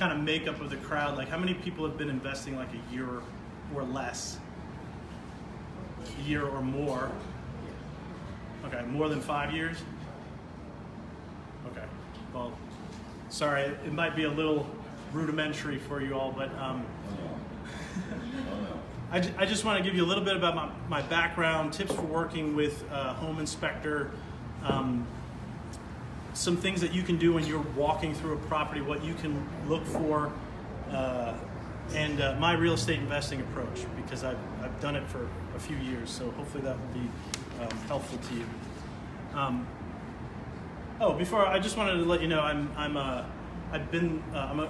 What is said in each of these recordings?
kind of makeup of the crowd, like how many people have been investing like a year or less? A year or more? Okay, more than 5 years? Okay, well, sorry, it might be a little rudimentary for you all, but I just want to give you a little bit about my background, tips for working with a home inspector, some things that you can do when you're walking through a property, what you can look for, and my real estate investing approach, because I've done it for a few years, so hopefully that will be helpful to you. Before, I just wanted to let you know I'm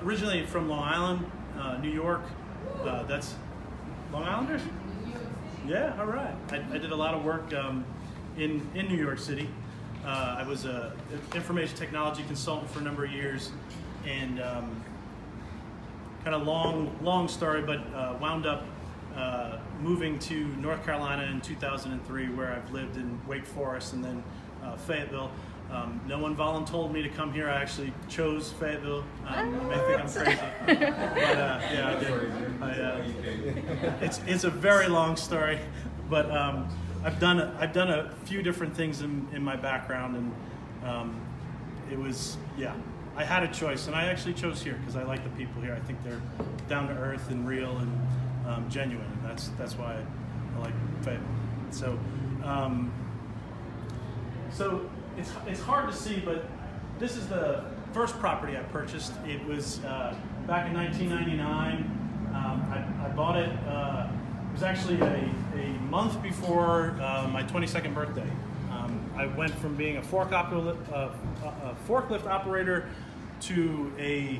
originally from Long Island, New York. That's Long Islanders? Yeah, all right. I did a lot of work in New York City. I was an information technology consultant for a number of years, and kind of long story, but wound up moving to North Carolina in 2003, where I've lived in Wake Forest and then Fayetteville. No one voluntold me to come here. I actually chose Fayetteville. I think I'm crazy, but yeah, I did. It's a very long story, but I've done a few different things in my background, and it was, yeah, I had a choice, and I actually chose here because I like the people here. I think they're down to earth and real and genuine, and that's why I like Fayetteville. So it's hard to see, but this is the first property I purchased. It was back in 1999. I bought it. It was actually a month before my 22nd birthday. I went from being a forklift operator to a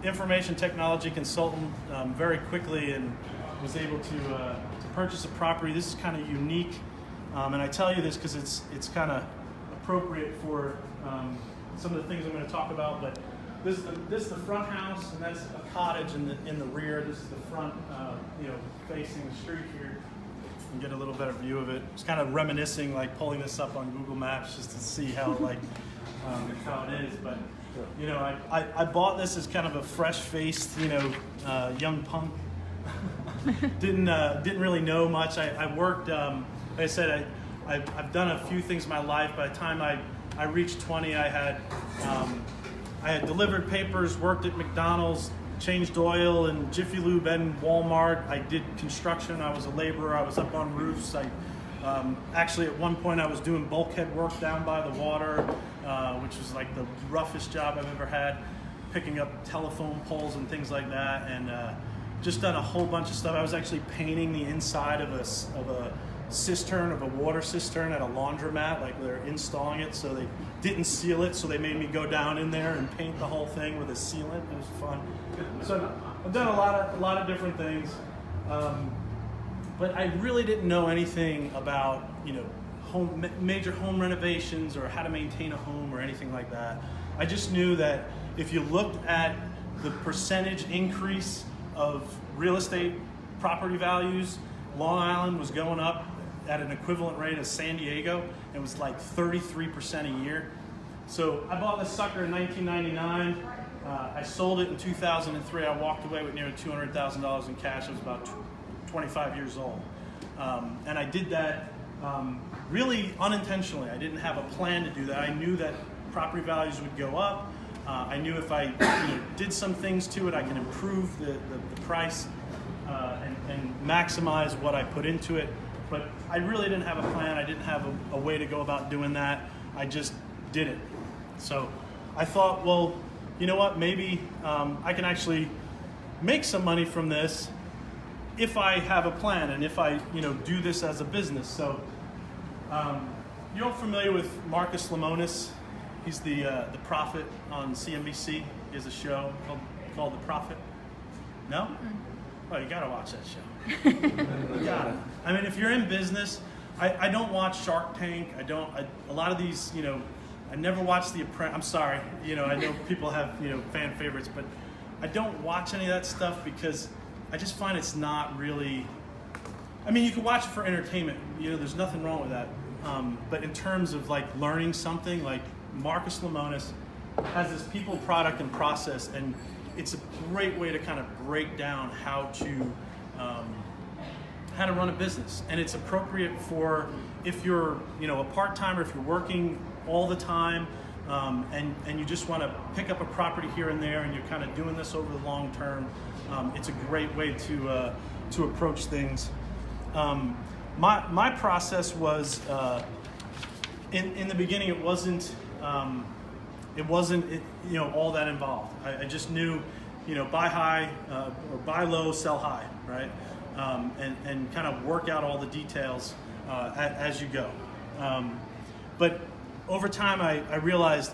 information technology consultant very quickly, and was able to purchase a property. This is kind of unique, and I tell you this because it's kind of appropriate for some of the things I'm going to talk about. But this is the front house, and that's a cottage in the rear. This is the front, facing the street here. You can get a little better view of it. It's kind of reminiscing, like pulling this up on Google Maps just to see how how it is. But I bought this as kind of a fresh-faced, young punk. Didn't really know much. I worked. Like I said, I've done a few things in my life. By the time I reached 20, I had delivered papers, worked at McDonald's, changed oil and Jiffy Lube and Walmart. I did construction. I was a laborer. I was up on roofs. Actually, at one point, I was doing bulkhead work down by the water, which was like the roughest job I've ever had, picking up telephone poles and things like that, and just done a whole bunch of stuff. I was actually painting the inside of a cistern, of a water cistern at a laundromat, like they're installing it, so they didn't seal it, so they made me go down in there and paint the whole thing with a sealant. It was fun. So I've done a lot of different things, but I really didn't know anything about major home renovations or how to maintain a home or anything like that. I just knew that if you looked at the percentage increase of real estate property values, Long Island was going up at an equivalent rate as San Diego. It was like 33% a year. So I bought this sucker in 1999. I sold it in 2003. I walked away with nearly $200,000 in cash. I was about 25 years old. And I did that really unintentionally. I didn't have a plan to do that. I knew that property values would go up. I knew if I did some things to it, I can improve the price and maximize what I put into it. But I really didn't have a plan. I didn't have a way to go about doing that. I just did it. So I thought, well, you know what? Maybe I can actually make some money from this if I have a plan and if I do this as a business. So you're all familiar with Marcus Lemonis. He's the prophet on CNBC. He has a show called The Prophet. No? Oh, you gotta watch that show. You gotta. I mean, if you're in business, I don't watch Shark Tank. A lot of these, I never watch The Apprentice. I'm sorry, I know people have, fan favorites, but I don't watch any of that stuff because I just find it's not really, I mean, you can watch it for entertainment. There's nothing wrong with that. But in terms of like learning something, like Marcus Lemonis has this people, product, and process, and it's a great way to kind of break down how to run a business, and it's appropriate for if you're a part-timer, if you're working all the time, and you just want to pick up a property here and there, and you're kind of doing this over the long term. It's a great way to approach things. My process was in the beginning. It wasn't all that involved. I just knew, buy high or buy low, sell high, right? And kind of work out all the details as you go. But over time, I realized,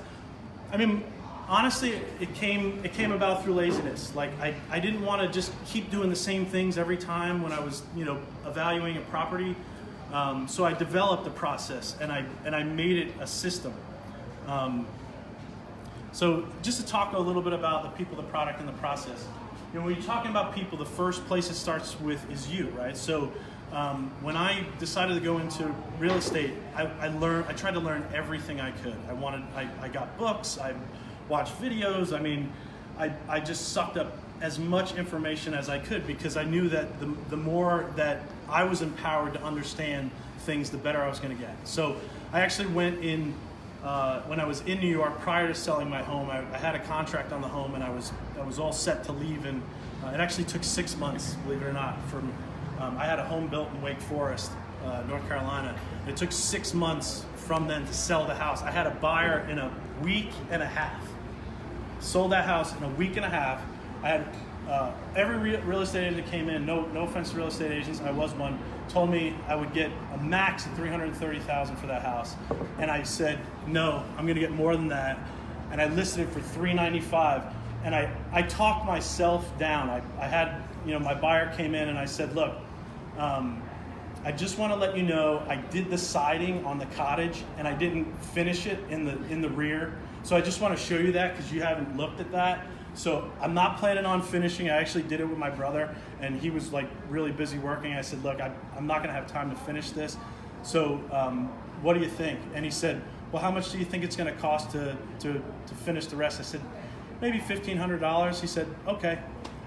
honestly, it came about through laziness. Like I didn't want to just keep doing the same things every time when I was evaluating a property. So I developed a process, and I made it a system. So just to talk a little bit about the people, the product, and the process. When you're talking about people, the first place it starts with is you, right? So when I decided to go into real estate, I tried to learn everything I could. I got books, I watched videos. I just sucked up as much information as I could, because I knew that the more that I was empowered to understand things, the better I was going to get. So I actually went in, when I was in New York prior to selling my home, I had a contract on the home, and I was all set to leave, and it actually took 6 months, believe it or not. I had a home built in Wake Forest, North Carolina. It took 6 months from then to sell the house. I had a buyer in a week and a half. Sold that house in a week and a half. I had every real estate agent that came in, no offense to real estate agents, I was one, told me I would get a max of $330,000 for that house. And I said, no, I'm gonna get more than that. And I listed it for $395. And I talked myself down. I had, my buyer came in, and I said, look, I just want to let you know I did the siding on the cottage, and I didn't finish it in the rear. So I just want to show you that, because you haven't looked at that. So I'm not planning on finishing. I actually did it with my brother, and he was like really busy working. I said, look, I'm not going to have time to finish this. So what do you think? And he said, well, how much do you think it's going to cost to finish the rest? I said, maybe $1,500. He said, okay.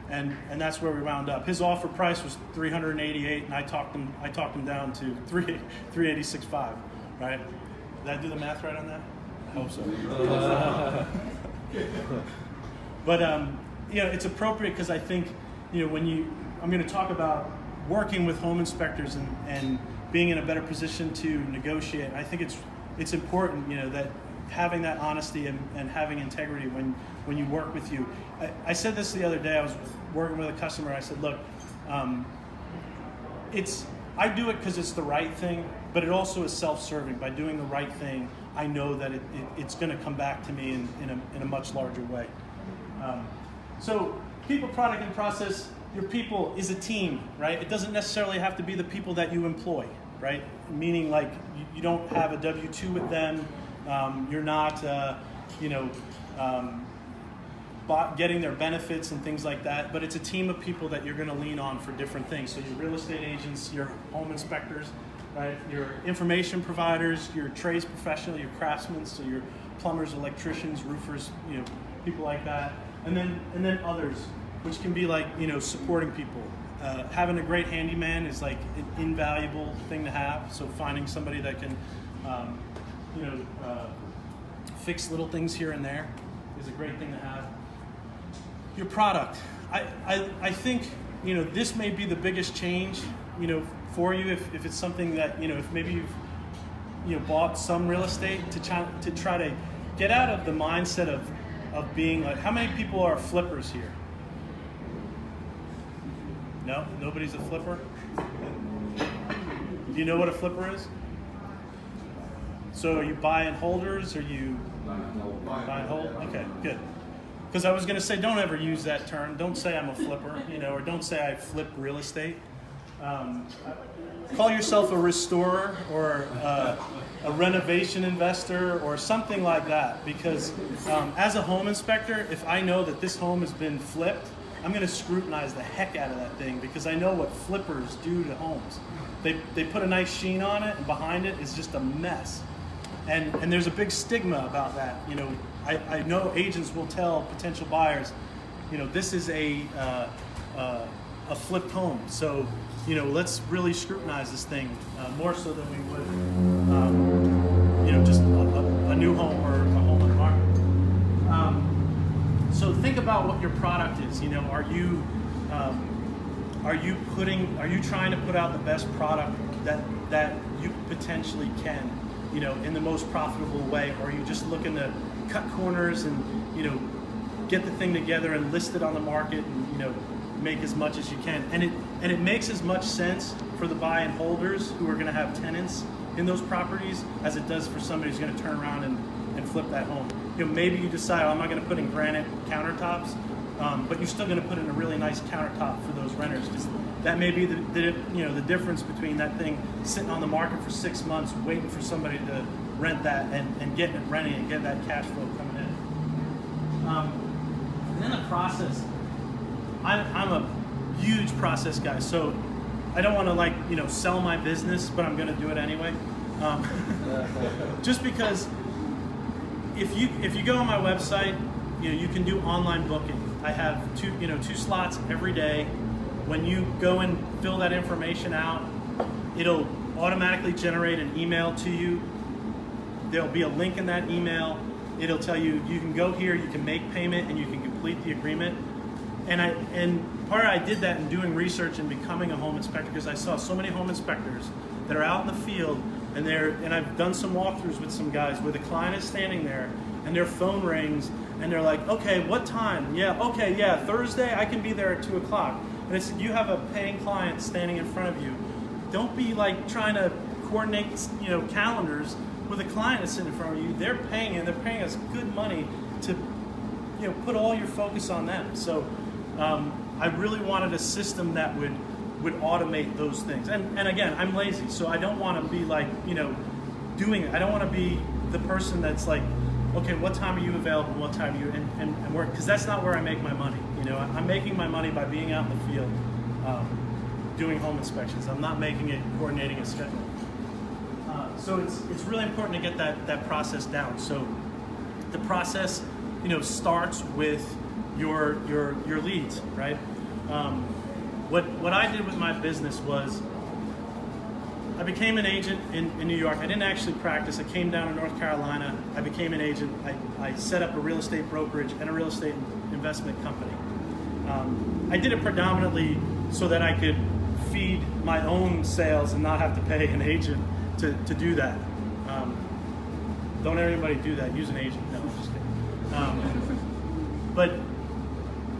And that's where we wound up. His offer price was $388, and I talked him down to $386.5. Right? Did I do the math right on that? I hope so. But it's appropriate, because I think I'm going to talk about working with home inspectors and being in a better position to negotiate. And I think it's important that having that honesty and having integrity when you work with you. I said this the other day. I was working with a customer. I said, look, I do it because it's the right thing, but it also is self-serving. By doing the right thing, I know that it's going to come back to me in a much larger way. So people, product, and process. Your people is a team, right? It doesn't necessarily have to be the people that you employ, right? Meaning, like, you don't have a W-2 with them. You're not, getting their benefits and things like that, but it's a team of people that you're going to lean on for different things. So your real estate agents, your home inspectors, right? Your information providers, your trades professional, your craftsmen, so your plumbers, electricians, roofers, people like that, and then others, which can be like supporting people. Having a great handyman is like an invaluable thing to have. So finding somebody that can fix little things here and there is a great thing to have. Your product. I think this may be the biggest change for you if it's something that if maybe you've bought some real estate to try to get out of the mindset of being like, how many people are flippers here? No? Nobody's a flipper? Do you know what a flipper is? So are you buy and holders, or you buy and hold? Okay, good. Because I was going to say, don't ever use that term. Don't say I'm a flipper, or don't say I flip real estate. Call yourself a restorer or a renovation investor or something like that. Because as a home inspector, if I know that this home has been flipped, I'm going to scrutinize the heck out of that thing, because I know what flippers do to homes. They put a nice sheen on it, and behind it is just a mess. And there's a big stigma about that. I know agents will tell potential buyers, this is a flipped home. So, let's really scrutinize this thing more so than we would, just a new home or a home on the market. So think about what your product is. Are you trying to put out the best product that you potentially can, in the most profitable way, or are you just looking to cut corners and get the thing together and list it on the market and make as much as you can? And it makes as much sense for the buy and holders who are going to have tenants in those properties as it does for somebody who's going to turn around and flip that home. Maybe you decide, I'm not going to put in granite countertops, but you're still going to put in a really nice countertop for those renters, because that may be the difference between that thing sitting on the market for 6 months waiting for somebody to rent that and getting it renting and getting that cash flow coming in. And then the process. I'm a huge process guy, so I don't want to sell my business, but I'm going to do it anyway. Just because if you go on my website, you can do online booking. I have two slots every day. When you go and fill that information out, it'll automatically generate an email to you. There'll be a link in that email. It'll tell you can go here, you can make payment, and you can complete the agreement. And part of I did that in doing research and becoming a home inspector, because I saw so many home inspectors that are out in the field, and I've done some walkthroughs with some guys where the client is standing there and their phone rings and they're like, okay, what time? Yeah, okay, yeah, Thursday I can be there at 2 o'clock. And it's, you have a paying client standing in front of you. Don't be trying to coordinate calendars with a client that's sitting in front of you. They're paying us good money to put all your focus on them. So I really wanted a system that would automate those things. And again, I'm lazy, so I don't want to be doing it. I don't want to be the person that's like, okay, what time are you available? What time are you and work? Because that's not where I make my money. I'm making my money by being out in the field, doing home inspections. I'm not making it coordinating a schedule. So it's really important to get that process down. So the process, starts with your leads, right? What I did with my business was I became an agent in New York. I didn't actually practice. I came down to North Carolina. I became an agent. I set up a real estate brokerage and a real estate investment company. I did it predominantly so that I could feed my own sales and not have to pay an agent to do that. Don't everybody do that. Use an agent. No, I'm just kidding. But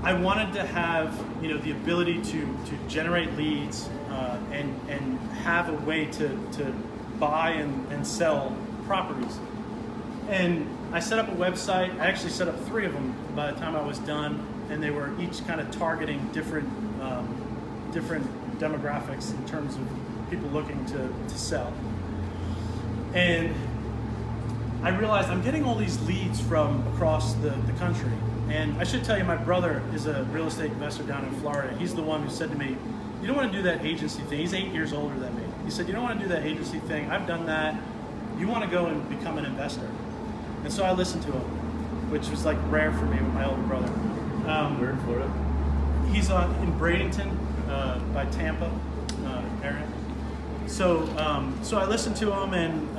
I wanted to have the ability to generate leads and have a way to buy and sell properties. And I set up a website. I actually set up 3 of them by the time I was done, and they were each kind of targeting different demographics in terms of people looking to sell. And I realized I'm getting all these leads from across the country. And I should tell you, my brother is a real estate investor down in Florida. He's the one who said to me, you don't want to do that agency thing. He's 8 years older than me. He said, you don't want to do that agency thing. I've done that. You want to go and become an investor. And so I listened to him, which was rare for me with my older brother. Where in Florida? He's in Bradenton by Tampa area. So I listened to him, and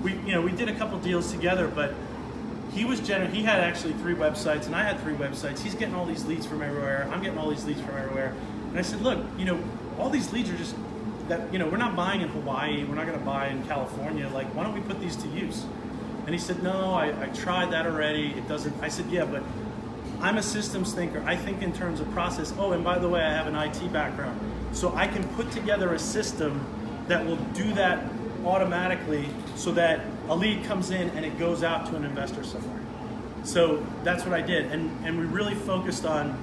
we did a couple deals together, but he had actually 3 websites, and I had 3 websites. He's getting all these leads from everywhere. I'm getting all these leads from everywhere. And I said, look, all these leads are just that, we're not buying in Hawaii. We're not going to buy in California. Why don't we put these to use? And he said, no, I tried that already. It doesn't. I said, yeah, but I'm a systems thinker. I think in terms of process. Oh, and by the way, I have an IT background. So I can put together a system that will do that automatically so that a lead comes in and it goes out to an investor somewhere. So that's what I did. And we really focused on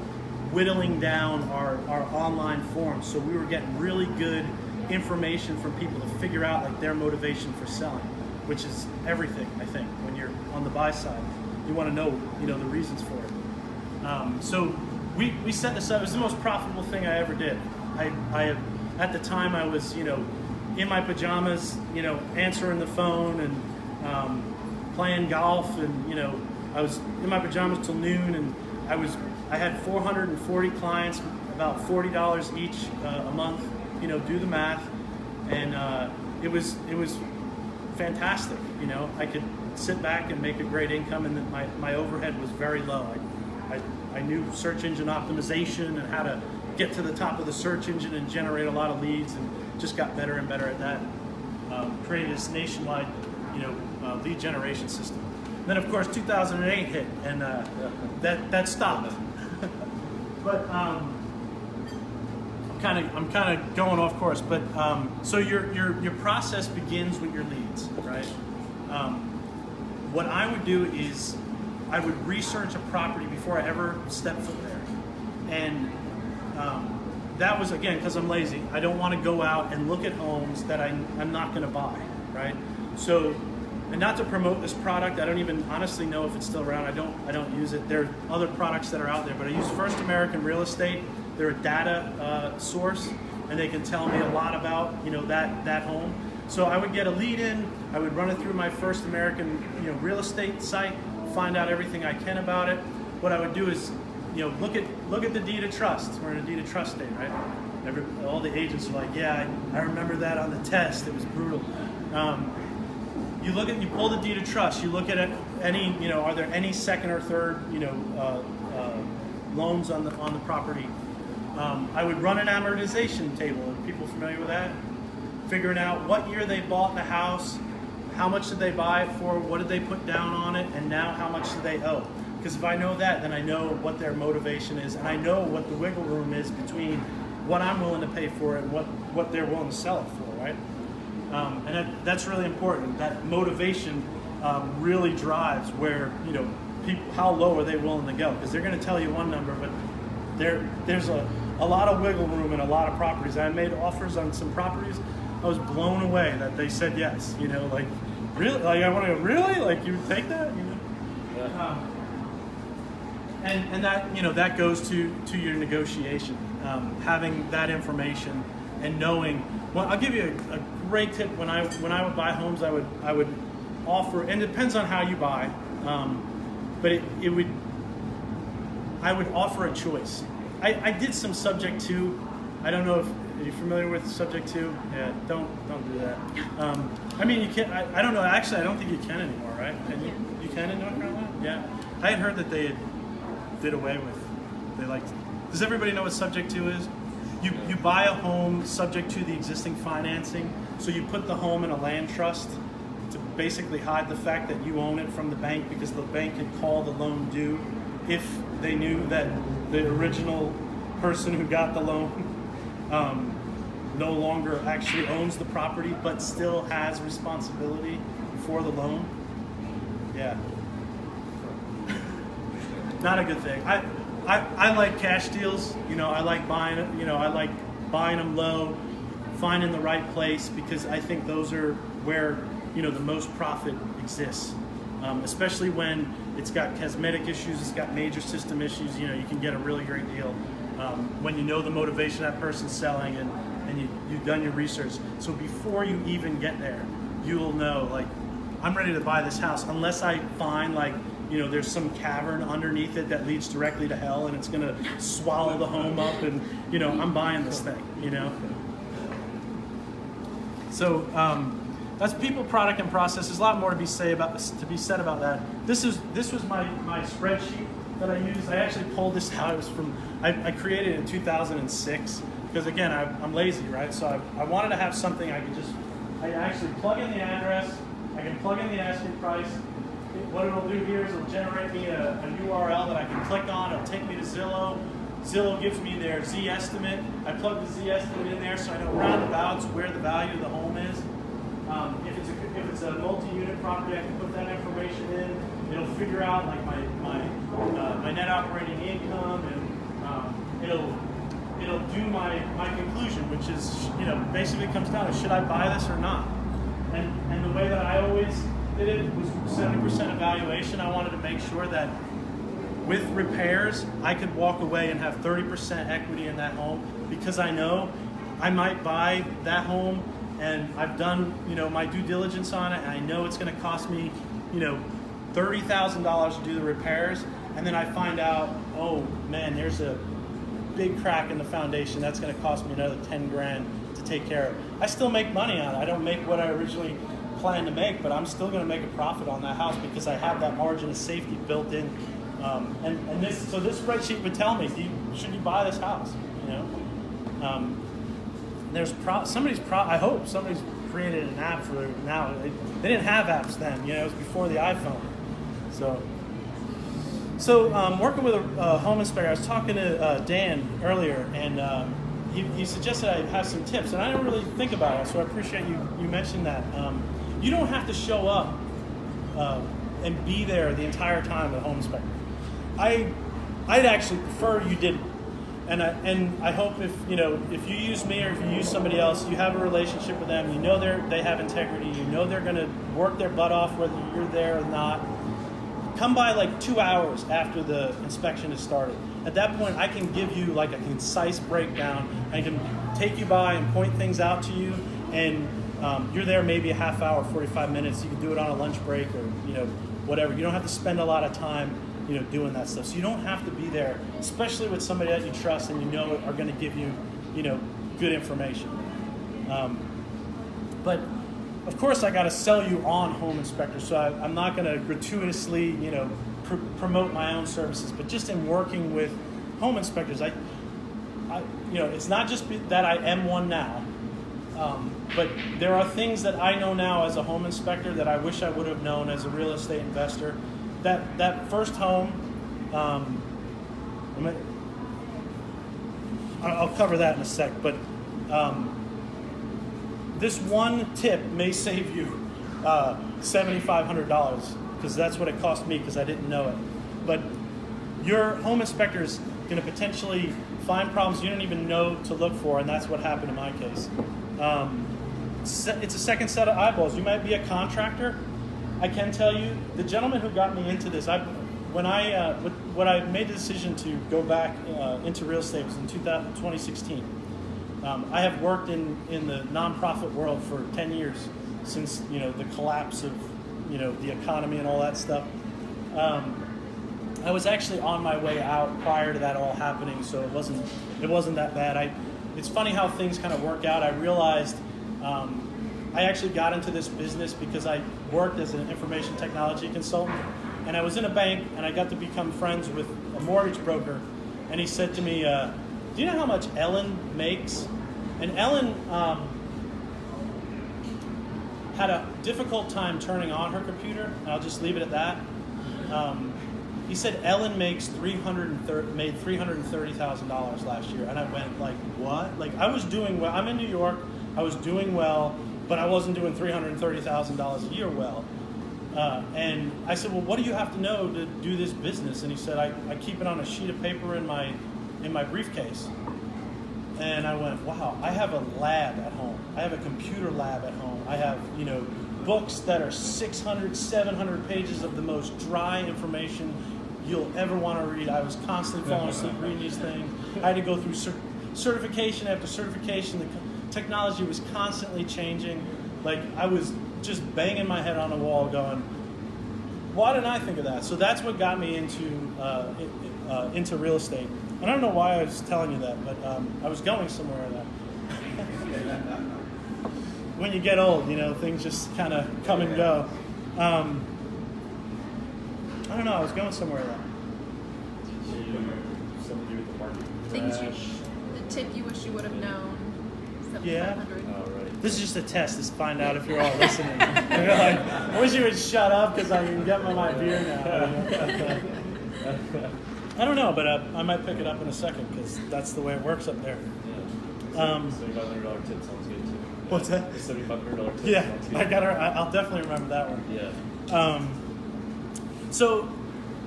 whittling down our online forums. So we were getting really good information from people to figure out their motivation for selling, which is everything, I think, when you're on the buy side. You want to know, the reasons for it. So we set this up. It was the most profitable thing I ever did. I at the time I was, in my pajamas, answering the phone and playing golf, and I was in my pajamas till noon, and I I had 440 clients, about $40 each a month. You know, do the math, and it was fantastic. You know, I could sit back and make a great income, and then my overhead was very low. I knew search engine optimization and how to get to the top of the search engine and generate a lot of leads, and just got better and better at that. Created this nationwide, lead generation system. And then of course 2008 hit, and that stopped. But I'm kind of going off course. But so your process begins with your leads, right? What I would do is I would research a property before I ever step foot there, and that was, again, because I'm lazy. I don't want to go out and look at homes that I'm not going to buy, right? So, and not to promote this product, I don't even honestly know if it's still around. I don't use it. There are other products that are out there, but I use First American Real Estate. They're a data source, and they can tell me a lot about that home. So I would get a lead in. I would run it through my First American Real Estate site, find out everything I can about it. What I would do is look at the deed of trust. We're in a deed of trust state, right? All the agents are like, yeah, I remember that on the test. It was brutal. You pull the deed of trust. You look at it. Are there any second or third, loans on the property? I would run an amortization table. Are people familiar with that? Figuring out what year they bought the house, how much did they buy it for, what did they put down on it, and now how much do they owe? Because if I know that, then I know what their motivation is, and I know what the wiggle room is between what I'm willing to pay for it and what they're willing to sell it for, right? And that's really important. That motivation really drives where, people, how low are they willing to go? Because they're going to tell you one number, but there's a lot of wiggle room in a lot of properties. I made offers on some properties. I was blown away that they said yes. Like, really? Like, I want to go, really? Like, you would take that? Yeah. And that that goes to your negotiation, having that information and knowing. Well, I'll give you a great tip. When I would buy homes, I would offer, and it depends on how you buy, but I would offer a choice. I did some subject to. I don't know if are you familiar with subject to. Yeah, don't do that. I mean, you can. I don't know. Actually, I don't think you can anymore, right? You can in North Carolina. Yeah, I had heard that they did away with. Does everybody know what subject to is? You buy a home subject to the existing financing, so you put the home in a land trust to basically hide the fact that you own it from the bank, because the bank could call the loan due if they knew that the original person who got the loan no longer actually owns the property but still has responsibility for the loan. Yeah. Not a good thing. I like cash deals. I like buying it. I like buying them low, finding the right place, because I think those are where the most profit exists. Especially when it's got cosmetic issues, it's got major system issues. You can get a really great deal when you know the motivation of that person's selling, and you've done your research. So before you even get there, you'll know, like, I'm ready to buy this house unless I find there's some cavern underneath it that leads directly to hell, and it's going to swallow the home up, and I'm buying this thing. So that's people, product, and process. There's a lot more to be said about that. This was my spreadsheet that I used. I actually pulled this out. It was I created it in 2006 because, again, I'm lazy, right? So I wanted to have something I actually plug in the address. I can plug in the asking price. What it'll do here is it'll generate me a URL that I can click on. It'll take me to Zillow. Zillow gives me their Z estimate. I plug the Z estimate in there so I know roundabouts where the value of the home is. If it's a multi-unit property, I can put that information in. It'll figure out like my net operating income, and it'll do my conclusion, which is basically comes down to, should I buy this or not? And the way that I always did it was 70% evaluation. I wanted to make sure that with repairs, I could walk away and have 30% equity in that home, because I know I might buy that home and I've done my due diligence on it, and I know it's going to cost me $30,000 to do the repairs, and then I find out, oh man, there's a big crack in the foundation. That's going to cost me another 10 grand to take care of. I still make money on it. I don't make what I originally planned to make, but I'm still going to make a profit on that house because I have that margin of safety built in. And this spreadsheet would tell me, should you buy this house? You know, I hope somebody's created an app for it now. They didn't have apps then. You know, it was before the iPhone. So working with a home inspector, I was talking to Dan earlier, and he suggested I have some tips, and I didn't really think about it, so I appreciate you mentioned that. You don't have to show up and be there the entire time at a home inspector. I'd actually prefer you didn't, and I hope if you use me or if you use somebody else, you have a relationship with them. You know they have integrity. You know they're going to work their butt off whether you're there or not. Come by like 2 hours after the inspection has started. At that point, I can give you like a concise breakdown. I can take you by and point things out to you, and you're there maybe a half hour, 45 minutes. You can do it on a lunch break or whatever. You don't have to spend a lot of time doing that stuff. So you don't have to be there, especially with somebody that you trust and are going to give you good information. But of course, I got to sell you on home inspectors, so I'm not going to gratuitously, promote my own services. But just in working with home inspectors, I it's not just that I am one now, but there are things that I know now as a home inspector that I wish I would have known as a real estate investor. That first home, I'll cover that in a sec, but. This one tip may save you $7,500 because that's what it cost me because I didn't know it. But your home inspector is going to potentially find problems you didn't even know to look for, and that's what happened in my case. It's a second set of eyeballs. You might be a contractor. I can tell you, the gentleman who got me into this, when I made the decision to go back into real estate was in 2016. I have worked in the nonprofit world for 10 years since the collapse of the economy and all that stuff. I was actually on my way out prior to that all happening, so it wasn't that bad. It's funny how things kind of work out. I realized I actually got into this business because I worked as an information technology consultant, and I was in a bank, and I got to become friends with a mortgage broker, and he said to me, do you know how much Ellen makes? And Ellen had a difficult time turning on her computer, and I'll just leave it at that. He said Ellen made $330,000 last year, and I went like, what? Like I was doing well. I'm in New York. I was doing well, but I wasn't doing $330,000 a year well. And I said, well, what do you have to know to do this business? And he said, I keep it on a sheet of paper in my briefcase. And I went, wow, I have a lab at home. I have a computer lab at home. I have, books that are 600, 700 pages of the most dry information you'll ever want to read. I was constantly falling asleep reading these things. I had to go through certification after certification. The technology was constantly changing. Like I was just banging my head on the wall going, why didn't I think of that? So that's what got me into real estate. I don't know why I was telling you that, but I was going somewhere with that. When you get old, things just kind of come and go. I don't know, I was going somewhere with that. Something to do with the market crash. The tip you wish you would have known. Yeah. Oh, right. This is just a test to find out if you're all listening. You're like, I wish you would shut up because I can get my beer now. I don't know, but I might pick it up in a second because that's the way it works up there. Yeah. $7,500 tip sounds good too. What's that? The $7,500 tip Yeah, sounds good. I'll definitely remember that one. Yeah. So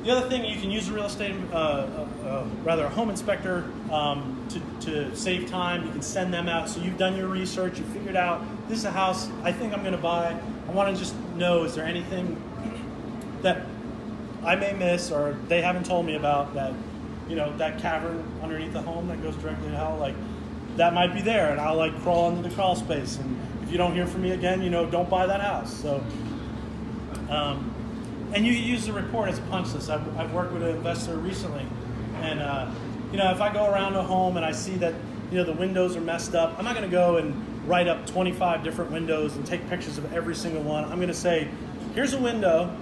the other thing, you can use a real estate, rather a home inspector to save time. You can send them out. So you've done your research, you figured out this is a house I think I'm going to buy. I want to just know, is there anything that I may miss or they haven't told me about that, that cavern underneath the home that goes directly to hell, like that might be there, and I'll like crawl into the crawl space. And if you don't hear from me again, don't buy that house. So, and you use the report as a punch list. I've worked with an investor recently, and if I go around a home and I see that the windows are messed up, I'm not going to go and write up 25 different windows and take pictures of every single one. I'm going to say, here's a window.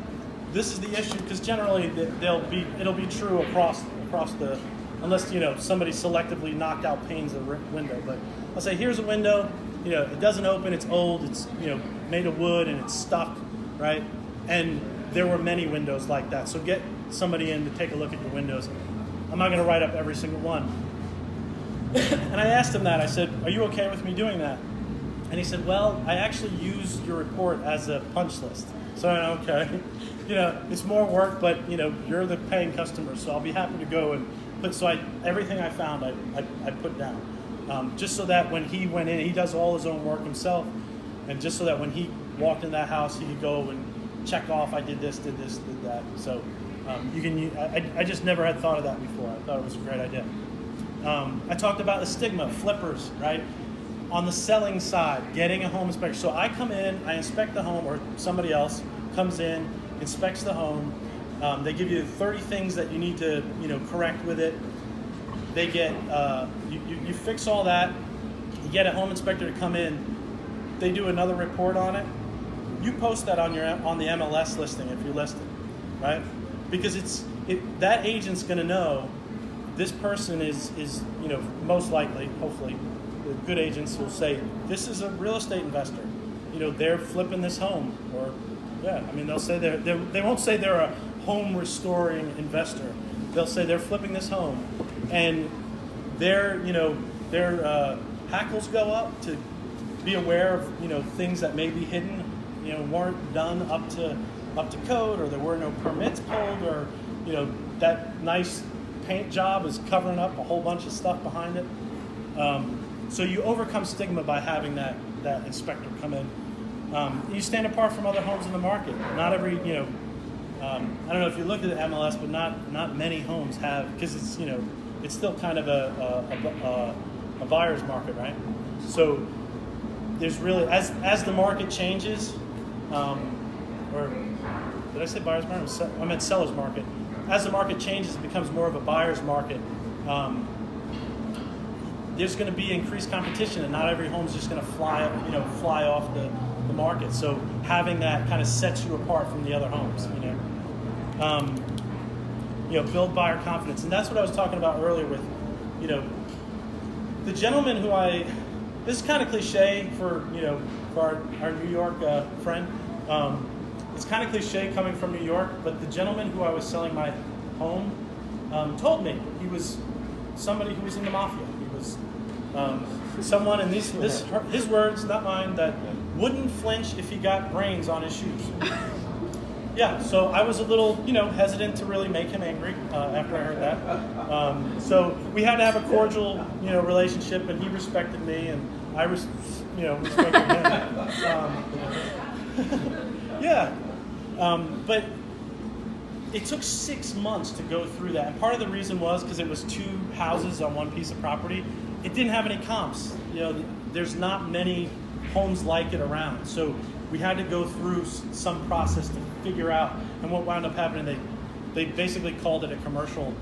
This is the issue, because generally it'll be true across the, unless somebody selectively knocked out panes of the window. But I'll say, here's a window. It doesn't open. It's old. It's made of wood and it's stuck, right? And there were many windows like that. So get somebody in to take a look at your windows. I'm not going to write up every single one. And I asked him that. I said, are you okay with me doing that? And he said, well, I actually use your report as a punch list. So I went, okay. It's more work, but you're the paying customer, so I'll be happy to go and put. So everything I found, I put down, just so that when he went in, he does all his own work himself, and just so that when he walked in that house, he could go and check off, I did this, did that. So you can. I just never had thought of that before. I thought it was a great idea. I talked about the stigma, flippers, right? On the selling side, getting a home inspector. So I come in, I inspect the home, or somebody else comes in, inspects the home. They give you 30 things that you need to, correct with it. They get, you fix all that. You get a home inspector to come in. They do another report on it. You post that on the MLS listing if you're listed, right? Because that agent's going to know this person is most likely, hopefully, the good agents will say, this is a real estate investor. They're flipping this home, or they'll say they won't say they're a home restoring investor. They'll say they're flipping this home, and their hackles go up to be aware of things that may be hidden, weren't done up to code, or there were no permits pulled, or that nice paint job is covering up a whole bunch of stuff behind it. So you overcome stigma by having that inspector come in. You stand apart from other homes in the market. Not every, I don't know if you looked at the MLS, but not many homes have, because it's still kind of a buyer's market, right? So there's really, as the market changes, or did I say buyer's market? I meant seller's market. As the market changes, it becomes more of a buyer's market. There's going to be increased competition, and not every home is just going to fly off the market. So having that kind of sets you apart from the other homes. Build buyer confidence, and that's what I was talking about earlier with, the gentleman who this is kind of cliche for our New York friend. It's kind of cliche coming from New York, but the gentleman who I was selling my home told me he was somebody who was in the mafia. He was someone, and his words, not mine, that wouldn't flinch if he got brains on his shoes. Yeah, so I was a little, hesitant to really make him angry after I heard that. So we had to have a cordial, relationship, and he respected me, and I respected him. Yeah, but it took 6 months to go through that, and part of the reason was because it was 2 houses on one piece of property. It didn't have any comps. There's not many homes like it around, so we had to go through some process to figure out. And what wound up happening, they basically called it a commercial,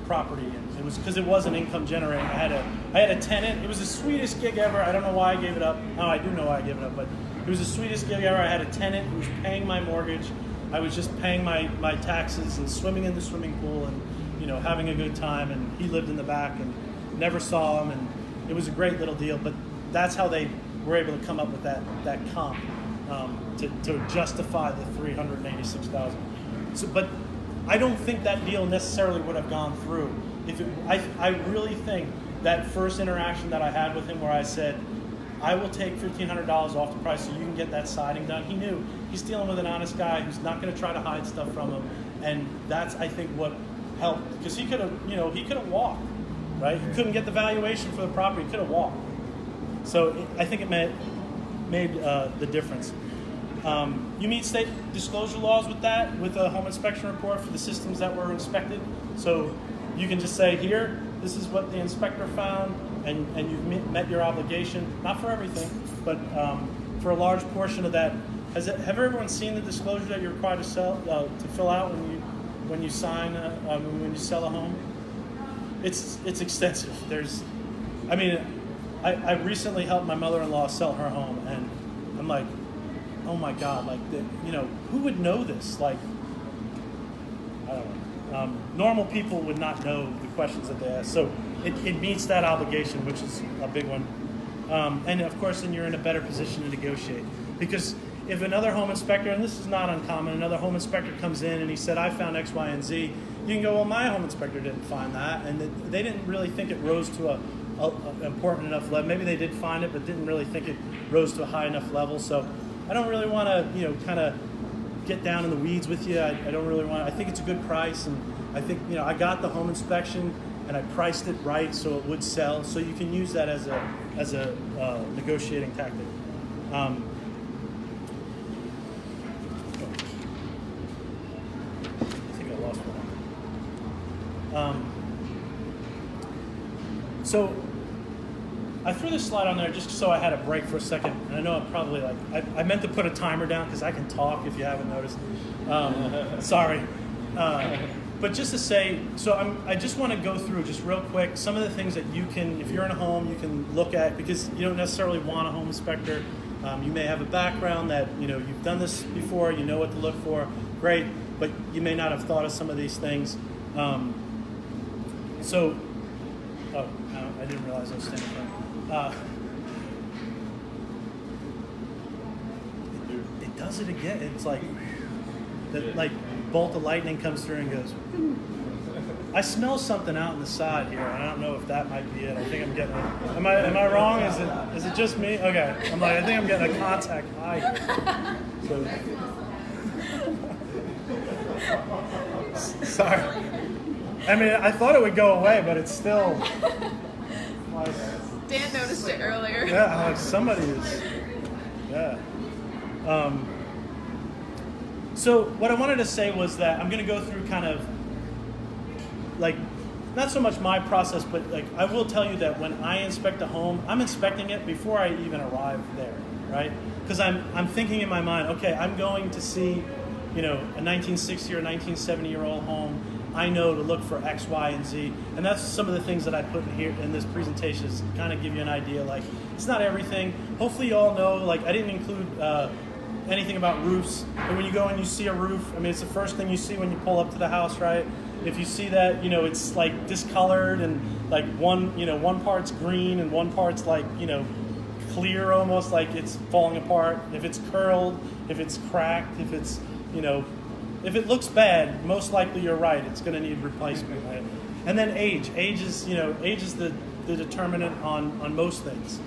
property, and it was because it was an income generator. I had a tenant. It was the sweetest gig ever. I don't know why I gave it up. Oh, I do know why I gave it up, but it was the sweetest gig ever. I had a tenant who was paying my mortgage. I was just paying my taxes and swimming in the swimming pool and having a good time. And he lived in the back and never saw him, and it was a great little deal. But that's how they were able to come up with that comp to justify the $386,000. So, but I don't think that deal necessarily would have gone through. I really think that first interaction that I had with him, where I said, I will take $1,500 off the price so you can get that siding done. He knew he's dealing with an honest guy who's not going to try to hide stuff from him, and that's, I think, what helped, because he could have walked, right? He couldn't get the valuation for the property. He could have walked. So I think it made the difference. You meet state disclosure laws with that, with a home inspection report for the systems that were inspected. So you can just say, here, this is what the inspector found, and you've met your obligation, not for everything, but for a large portion of that have everyone seen the disclosure that you're required to fill out when you sign when you sell a home? It's extensive. I recently helped my mother-in-law sell her home, and I'm like, oh my God, like who would know this? Like, I don't know. Normal people would not know the questions that they ask, so it meets that obligation, which is a big one. And of course, then you're in a better position to negotiate, because if another home inspector, and this is not uncommon, another home inspector comes in and he said, I found X, Y, and Z, you can go, well, my home inspector didn't find that, and they didn't really think it rose to a important enough level. Maybe they did find it, but didn't really think it rose to a high enough level. So I don't really want to, kind of get down in the weeds with you. I don't really want. I think it's a good price, and I think I got the home inspection and I priced it right so it would sell. So you can use that as a negotiating tactic. I think I lost one. So I threw this slide on there just so I had a break for a second. And I know I'm probably I meant to put a timer down because I can talk if you haven't noticed. Sorry. But just to say, so I just want to go through just real quick some of the things that you can, if you're in a home, you can look at, because you don't necessarily want a home inspector. You may have a background that, you've done this before, you know what to look for, great, but you may not have thought of some of these things. I didn't realize I was standing in front. It does it again. It's like the bolt of lightning comes through and goes. I smell something out in the side here. I don't know if that might be it. I think I'm getting. Am I wrong? Is it just me? Okay. I think I'm getting a contact high here. So, sorry. I thought it would go away, but it's still. Dan noticed it earlier. Yeah, like somebody is. Yeah. So what I wanted to say was that I'm going to go through kind of not so much my process, but I will tell you that when I inspect a home, I'm inspecting it before I even arrive there, right? Because I'm thinking in my mind, okay, I'm going to see, a 1960 or 1970-year-old home. I know to look for X, Y, and Z, and that's some of the things that I put in here in this presentation is to kind of give you an idea. It's not everything. Hopefully, you all know. I didn't include anything about roofs. And when you go and you see a roof, it's the first thing you see when you pull up to the house, right? If you see that, it's discolored and one part's green and one part's clear, almost like it's falling apart. If it's curled, if it's cracked, if it's if it looks bad, most likely you're right. It's going to need replacement, right? And then age. Age is the determinant on most things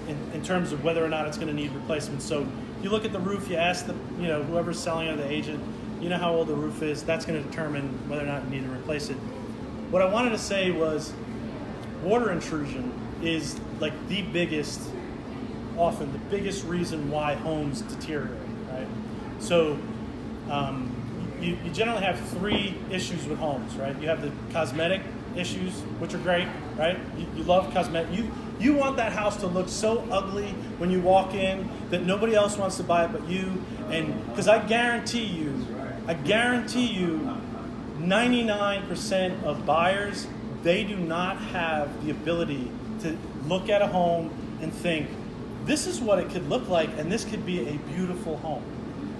in terms of whether or not it's going to need replacement. So you look at the roof. You ask whoever's selling it, the agent, how old the roof is. That's going to determine whether or not you need to replace it. What I wanted to say was water intrusion is often the biggest reason why homes deteriorate, right? So you generally have three issues with homes, right? You have the cosmetic issues, which are great, right? You love cosmetic. You want that house to look so ugly when you walk in that nobody else wants to buy it but you. And because I guarantee you, 99% of buyers, they do not have the ability to look at a home and think, this is what it could look like, and this could be a beautiful home.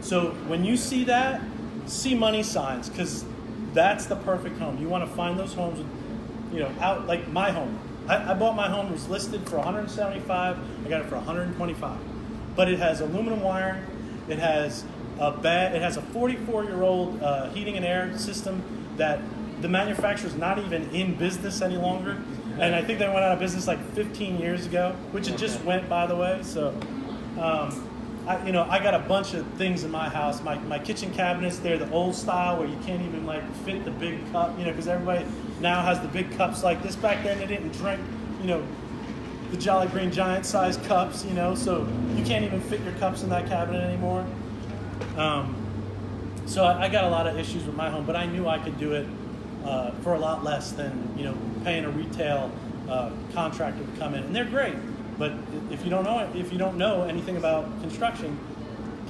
So when you see that, see money signs, because that's the perfect home. You want to find those homes with, out like my home. I bought my home, it was listed for $175. I got it for $125. But it has aluminum wiring. It has a 44-year-old heating and air system that the manufacturer's not even in business any longer. And I think they went out of business 15 years ago, which it just went, by the way. So, I got a bunch of things in my house. My kitchen cabinets, they're the old style where you can't even fit the big cup, because everybody now has the big cups like this. Back then they didn't drink, the Jolly Green Giant size cups, so you can't even fit your cups in that cabinet anymore. So I got a lot of issues with my home, but I knew I could do it for a lot less than paying a retail contractor to come in, and they're great. But if you don't know anything about construction,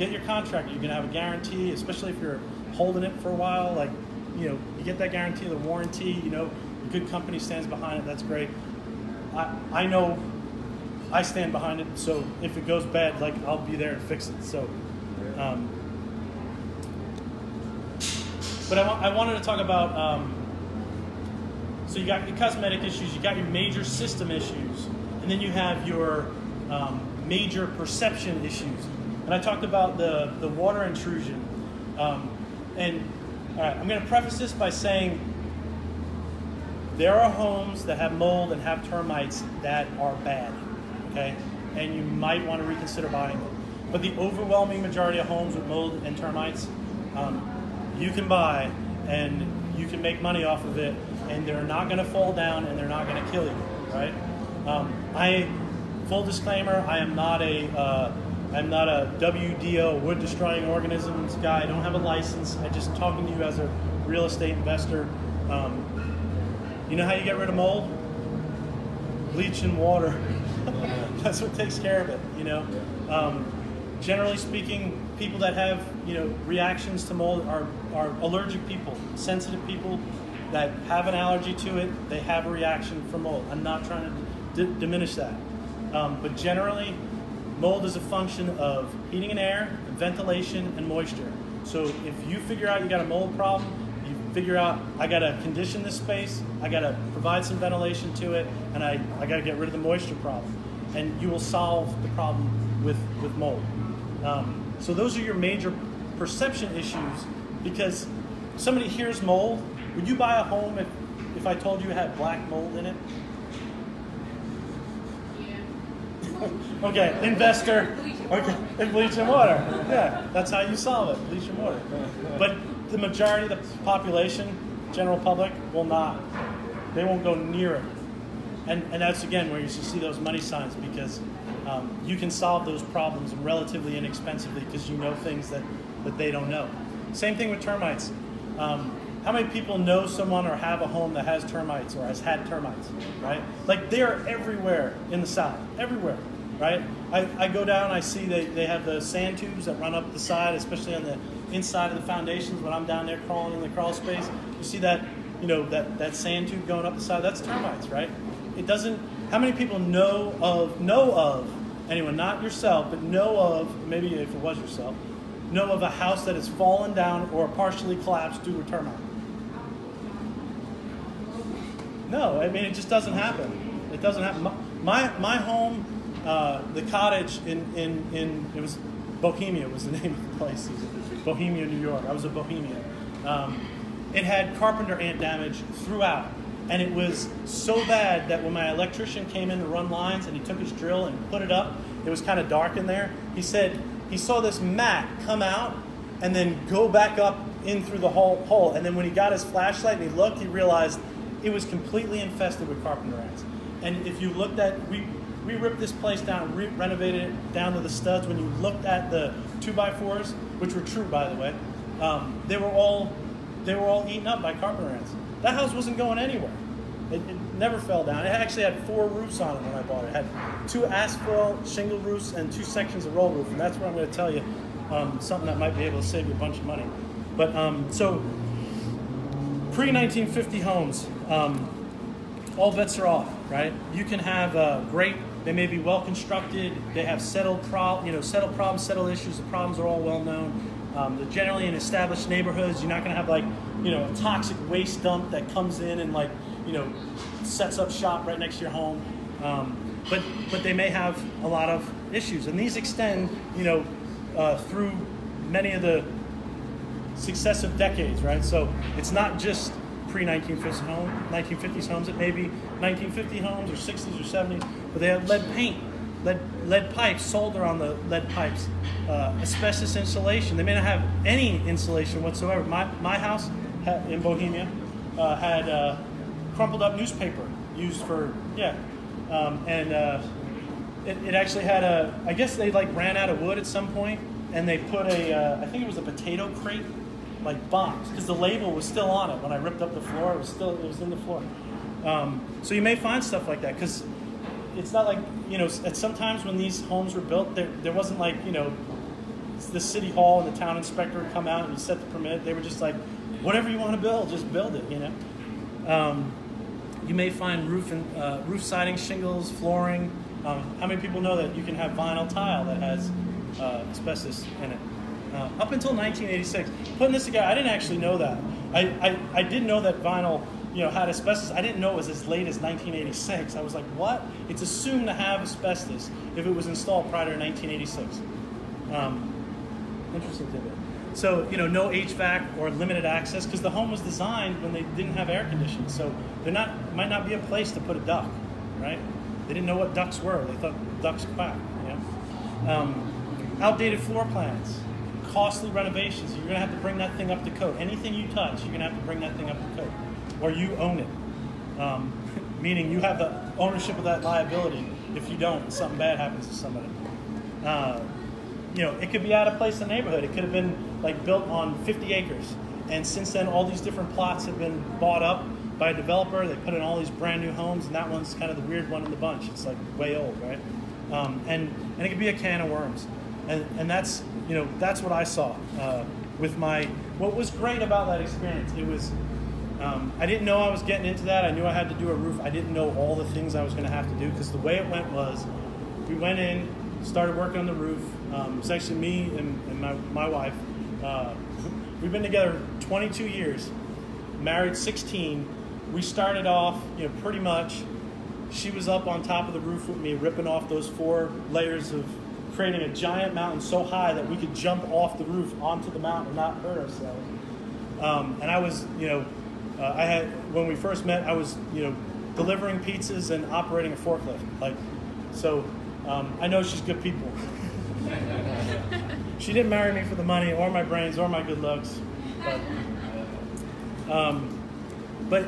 get your contractor. You're gonna have a guarantee, especially if you're holding it for a while. Like, you get that guarantee, the warranty. A good company stands behind it. That's great. I know I stand behind it. So if it goes bad, like I'll be there and fix it. So, but I wanted to talk about. So you got your cosmetic issues, you got your major system issues, and then you have your major perception issues. And I talked about the water intrusion. And all right, I'm going to preface this by saying there are homes that have mold and have termites that are bad, okay? And you might want to reconsider buying them. But the overwhelming majority of homes with mold and termites, you can buy and you can make money off of it, and they're not going to fall down and they're not going to kill you, right? Full disclaimer, I'm not a WDO, wood destroying organisms guy. I don't have a license. I'm just talking to you as a real estate investor. You know how you get rid of mold? Bleach and water. That's what takes care of it. Generally speaking, people that have reactions to mold are allergic people, sensitive people that have an allergy to it. They have a reaction for mold. I'm not trying to diminish that, but generally, mold is a function of heating and air, ventilation, and moisture. So if you figure out you got a mold problem, you figure out I got to condition this space, I got to provide some ventilation to it, and I got to get rid of the moisture problem, and you will solve the problem with mold. So those are your major perception issues, because somebody hears mold. Would you buy a home if I told you it had black mold in it? Okay, investor. Okay, and bleach and water. Yeah, that's how you solve it, bleach and water. But the majority of the population, general public, will not. They won't go near it. And that's, again, where you should see those money signs, because you can solve those problems relatively inexpensively because you know things that they don't know. Same thing with termites. How many people know someone or have a home that has termites or has had termites, right? Like, they are everywhere in the South, everywhere, right? I go down, I see they have the sand tubes that run up the side, especially on the inside of the foundations. When I'm down there crawling in the crawl space, you see that, that sand tube going up the side. That's termites, right? It doesn't. How many people know of anyone, not yourself, but know of, maybe if it was yourself, know of a house that has fallen down or partially collapsed due to termite? No, I mean, it just doesn't happen. It doesn't happen. My home, the cottage in it was Bohemia was the name of the place. It was Bohemia, New York. I was a Bohemian. It had carpenter ant damage throughout, and it was so bad that when my electrician came in to run lines and he took his drill and put it up, it was kind of dark in there. He said he saw this mat come out and then go back up in through the hole, and then when he got his flashlight and he looked, he realized it was completely infested with carpenter ants. And if you looked at, we ripped this place down, renovated it down to the studs. When you looked at the 2x4s, which were true, by the way, they were all eaten up by carpenter ants. That house wasn't going anywhere. It never fell down. It actually had 4 roofs on it when I bought it. It had 2 asphalt shingle roofs and 2 sections of roll roof. And that's where I'm going to tell you something that might be able to save you a bunch of money. But so pre-1950 homes, all bets are off, right? You can have great. They may be well constructed. They have settled problems, settled issues. The problems are all well known. They're generally in established neighborhoods. You're not going to have a toxic waste dump that comes in and sets up shop right next to your home. But they may have a lot of issues, and these extend through many of the successive decades, right? So it's not just pre-1950s homes. It may be 1950 homes or 60s or 70s, but they have lead paint, lead pipes, solder on the lead pipes, asbestos insulation. They may not have any insulation whatsoever. My house in Bohemia had crumpled up newspaper used for, and it actually had I guess they ran out of wood at some point, and they put I think it was a potato crate box, because the label was still on it when I ripped up the floor. It was in the floor. So you may find stuff like that, because it's not at sometimes when these homes were built, there wasn't the city hall and the town inspector would come out and set the permit. They were just like, whatever you want to build, just build it, you know. You may find roof siding, shingles, flooring. How many people know that you can have vinyl tile that has asbestos in it? Up until 1986, putting this together, I didn't actually know that. I did know that vinyl, had asbestos. I didn't know it was as late as 1986. I was like, what? It's assumed to have asbestos if it was installed prior to 1986. Interesting tidbit. So, no HVAC or limited access because the home was designed when they didn't have air conditioning. So might not be a place to put a duct, right? They didn't know what ducts were. They thought ducks quacked, Outdated floor plans, costly renovations. You're going to have to bring that thing up to code. Anything you touch, you're going to have to bring that thing up to code. Or you own it. Meaning you have the ownership of that liability. If you don't, something bad happens to somebody. It could be out of place in the neighborhood. It could have been built on 50 acres. And since then, all these different plots have been bought up by a developer. They put in all these brand new homes, and that one's kind of the weird one in the bunch. It's way old, right? And it could be a can of worms. And that's what I saw with what was great about that experience. It was, I didn't know I was getting into that. I knew I had to do a roof. I didn't know all the things I was going to have to do because the way it went was we went in, started working on the roof. It was actually me and my wife. We've been together 22 years, married 16. We started off, pretty much, she was up on top of the roof with me, ripping off those 4 layers of creating a giant mountain so high that we could jump off the roof onto the mountain and not hurt ourselves. And I was, when we first met, I was, delivering pizzas and operating a forklift. I know she's good people. She didn't marry me for the money or my brains or my good looks. But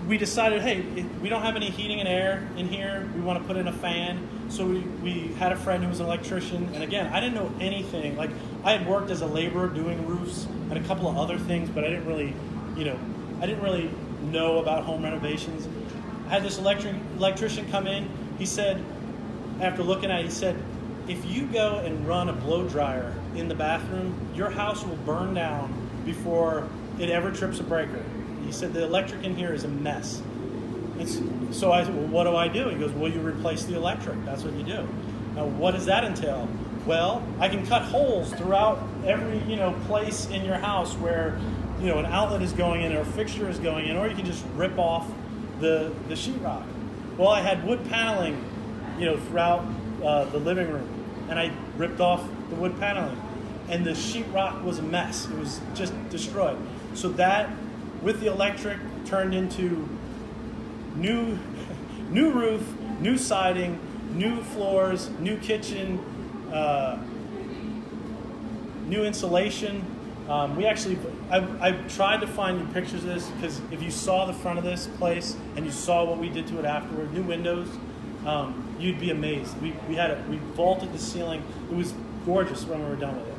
we decided, hey, we don't have any heating and air in here. We want to put in a fan. So we had a friend who was an electrician. And again, I didn't know anything. I had worked as a laborer doing roofs and a couple of other things, but I didn't really know about home renovations. I had this electrician come in. He said, after looking at it, he said, if you go and run a blow dryer in the bathroom, your house will burn down before it ever trips a breaker. He said the electric in here is a mess. So I said, well, what do I do? He goes, well, you replace the electric. That's what you do. Now, what does that entail? Well, I can cut holes throughout every place in your house where an outlet is going in or a fixture is going in, or you can just rip off the sheetrock. Well, I had wood paneling, throughout the living room, and I ripped off the wood paneling, and the sheetrock was a mess. It was just destroyed. So that, with the electric, turned into new roof, new siding, new floors, new kitchen, new insulation. I tried to find you pictures of this because if you saw the front of this place and you saw what we did to it afterward, new windows, you'd be amazed. We vaulted the ceiling. It was gorgeous when we were done with it.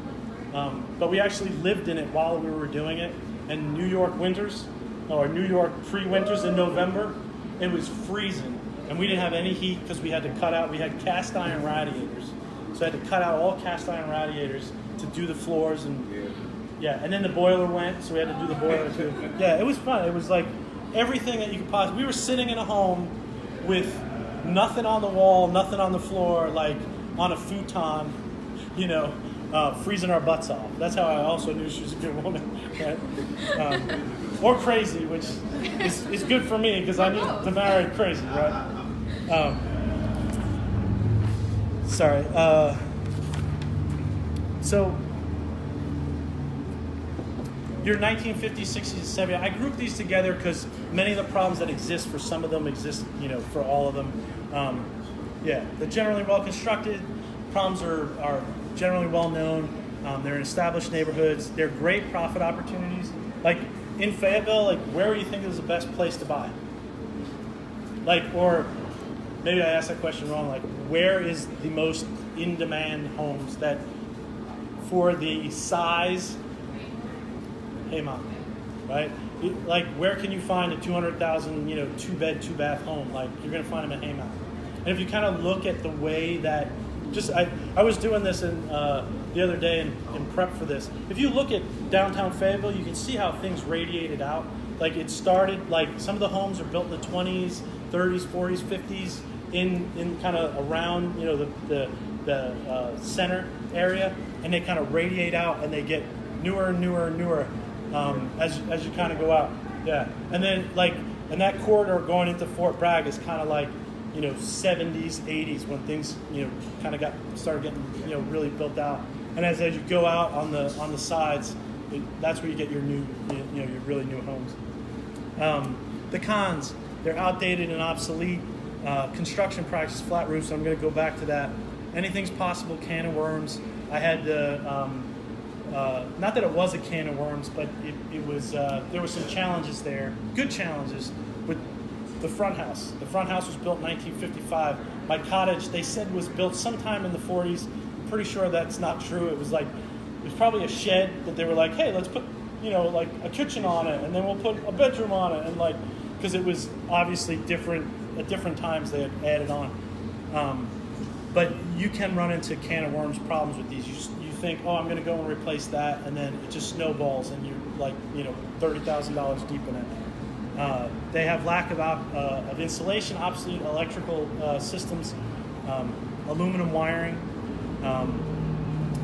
But we actually lived in it while we were doing it. And New York winters, or New York pre-winters in November, it was freezing. And we didn't have any heat because we had to cut out, we had cast iron radiators. So I had to cut out all cast iron radiators to do the floors. And then the boiler went, so we had to do the boiler too. Yeah, it was fun. It was everything that you could possibly. We were sitting in a home with nothing on the wall, nothing on the floor, on a futon, freezing our butts off. That's how I also knew she was a good woman. Right? Or crazy, which is good for me because I need to marry crazy, right? Sorry. So your 1950s, 60s, and 70s, I grouped these together because many of the problems that exist for some of them exist, for all of them. They're generally well constructed. Problems are generally well known. They're in established neighborhoods. They're great profit opportunities. In Fayetteville, where do you think is the best place to buy? Or maybe I asked that question wrong. Where is the most in-demand homes that, for the size? Hey, Mom, right? Where can you find a 200,000, 2-bed, 2-bath home? You're going to find them at Haymarket. And if you kind of look at the way that I was doing this the other day in prep for this. If you look at downtown Fayetteville, you can see how things radiated out. Like it started, like some of the homes are built in the 20s, 30s, 40s, 50s, in kind of around, you know, the center area, and they kind of radiate out and they get newer and newer and newer as you kind of go out. Yeah, and then and that corridor going into Fort Bragg is kind of like, you know, 70s, 80s when things, you know, kind of started getting, you know, really built out. And as you go out on the sides, that's where you get your new, you know, your really new homes. The cons, they're outdated and obsolete. Construction practice, flat roofs. I'm going to go back to that. Anything's possible, can of worms. I had not that it was a can of worms, but it was there were some challenges there, good challenges with the front house. The front house was built in 1955. My cottage, they said, was built sometime in the 40s. I'm pretty sure that's not true. It was probably a shed that they were like, hey, let's put, you know, like a kitchen on it, and then we'll put a bedroom on it, and like, because it was obviously different at different times they had added on. But you can run into can of worms problems with these. You think, oh, I'm going to go and replace that, and then it just snowballs, and you're like, you know, $30,000 deep in it. They have lack of insulation, obsolete electrical systems, aluminum wiring.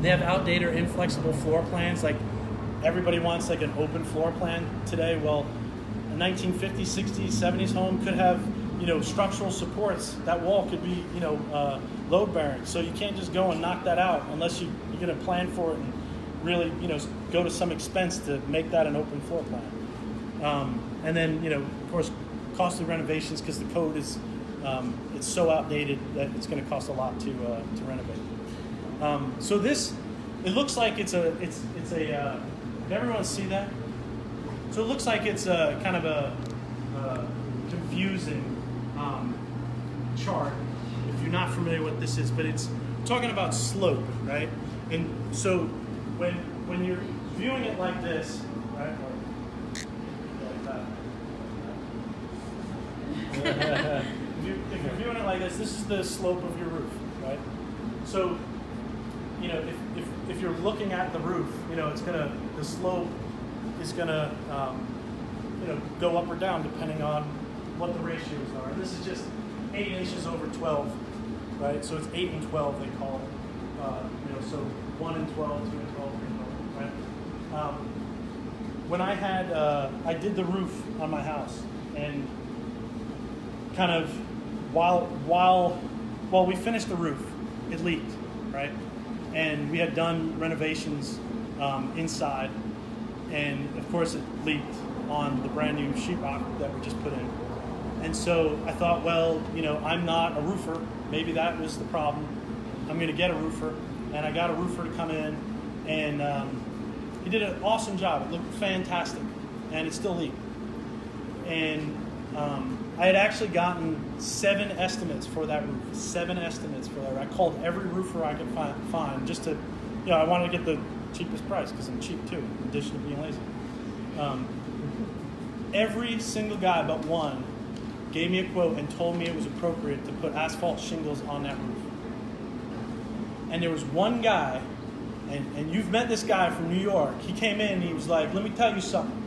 They have outdated or inflexible floor plans. Like everybody wants like an open floor plan today. Well, a 1950s, 60s, 70s home could have, you know, structural supports. That wall could be, you know, load bearing. So you can't just go and knock that out unless you're going to plan for it and really, you know, go to some expense to make that an open floor plan. And then, you know, of course, costly renovations because the code is it's so outdated that it's going to cost a lot to renovate. So this, it looks like it's a. Did everyone see that? So it looks like it's a kind of a confusing chart if you're not familiar with what this is, but it's talking about slope, right? And so when you're viewing it like this, right? If you're viewing it like this is the slope of your roof, right? So, you know, if you're looking at the roof, you know, the slope is gonna, you know, go up or down depending on what the ratios are. And this is just 8 inches over 12, right? So it's 8 and 12 they call it. You know, so 1 and 12, 2 and 12, 3 and 12, right? When I did the roof on my house, and kind of while we finished the roof, it leaked, right? And we had done renovations inside, and of course it leaked on the brand new sheetrock that we just put in. And so I thought, well, you know, I'm not a roofer. Maybe that was the problem. I'm going to get a roofer, and I got a roofer to come in, and he did an awesome job. It looked fantastic, and it still leaked. And I had actually gotten 7 estimates for that roof. 7 estimates for that. I called every roofer I could find just to, you know, I wanted to get the cheapest price because I'm cheap too, in addition to being lazy. Every single guy but one gave me a quote and told me it was appropriate to put asphalt shingles on that roof. And there was one guy, and you've met this guy from New York. He came in and he was like, let me tell you something.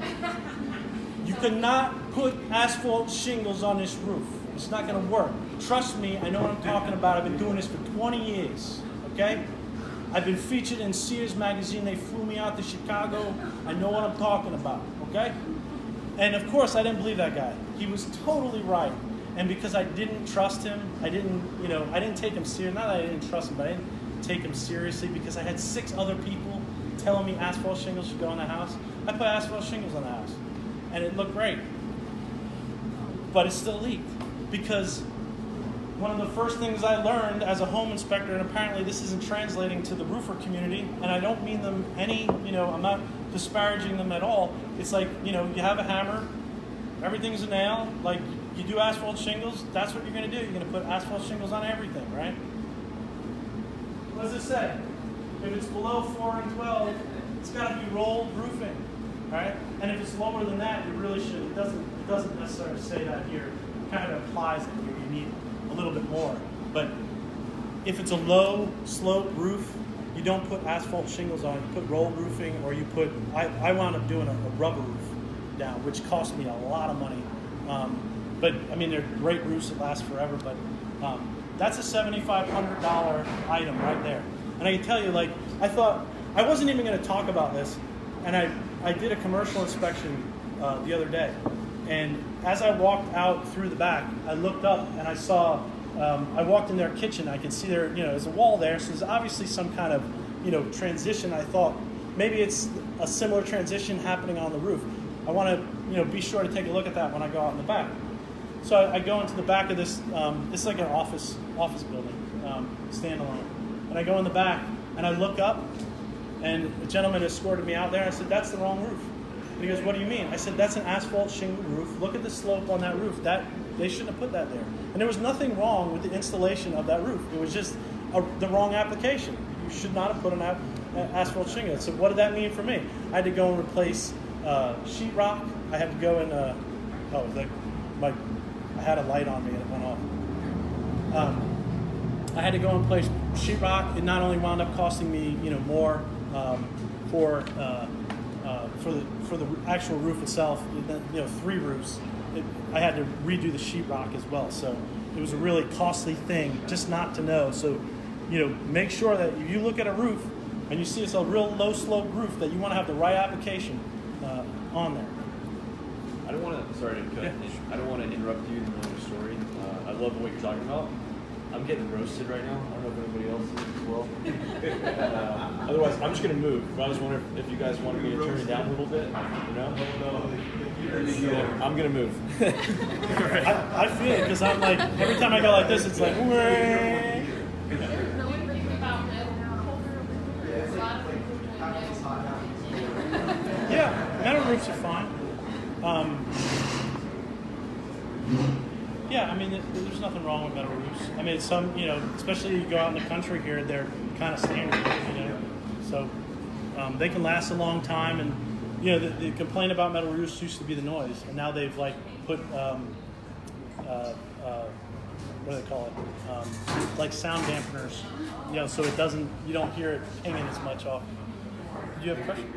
You could not put asphalt shingles on this roof. It's not going to work. Trust me, I know what I'm talking about. I've been doing this for 20 years, okay? I've been featured in Sears magazine. They flew me out to Chicago. I know what I'm talking about, okay? And of course, I didn't believe that guy. He was totally right. And because I didn't trust him, I didn't take him seriously. Not that I didn't trust him, but I didn't take him seriously because I had 6 other people telling me asphalt shingles should go on the house. I put asphalt shingles on the house, and it looked great. But it still leaked because one of the first things I learned as a home inspector, and apparently this isn't translating to the roofer community, and I don't mean them I'm not disparaging them at all. It's like, you know, you have a hammer, everything's a nail, like you do asphalt shingles, that's what you're going to do. You're going to put asphalt shingles on everything, right? What does it say? If it's below 4 and 12, it's got to be rolled roofing, right? And if it's lower than that, you really should. It doesn't necessarily say that here. It kind of implies that you need a little bit more. But if it's a low slope roof, you don't put asphalt shingles on. You put roll roofing, or you put. I wound up doing a rubber roof down, which cost me a lot of money. But I mean, they're great roofs that last forever. But that's a $7,500 item right there. And I can tell you, like, I thought I wasn't even going to talk about this, and I did a commercial inspection the other day, and as I walked out through the back, I looked up and I saw. I walked in their kitchen. I could see there's a wall there, so there's obviously some kind of, transition. I thought maybe it's a similar transition happening on the roof. I want to, be sure to take a look at that when I go out in the back. So I go into the back of this. This is like an office building, standalone. And I go in the back and I look up, and a gentleman escorted me out there. And I said, "That's the wrong roof." And he goes, "What do you mean?" I said, "That's an asphalt shingle roof. Look at the slope on that roof. They shouldn't have put that there." And there was nothing wrong with the installation of that roof. It was just the wrong application. You should not have put an asphalt shingle. So what did that mean for me? I had to go and replace sheetrock. I had to go and I had a light on me and it went off. I had to go and place sheetrock. It not only wound up costing me, more for the actual roof itself. 3 roofs. I had to redo the sheetrock as well. So it was a really costly thing just not to know. So, make sure that if you look at a roof and you see it's a real low slope roof, that you want to have the right application on there. I don't want to. Sorry to cut. Yeah. I don't want to interrupt you in the middle of your story. I love what you're talking about. I'm getting roasted right now. I don't know if anybody else is as well. Otherwise, I'm just going to move. I was wondering if you guys wanted me to turn it down a little bit. I'm going to move. I feel it because I'm like, every time I go like this, it's like, "Wah." Yeah, metal roofs are fine. Yeah, I mean, there's nothing wrong with metal roofs. I mean, some, especially you go out in the country here, they're kind of standard, So they can last a long time. And, the complaint about metal roofs used to be the noise. And now they've, put, what do they call it? Like sound dampeners, so it doesn't, you don't hear it pinging as much off. Do you have a question?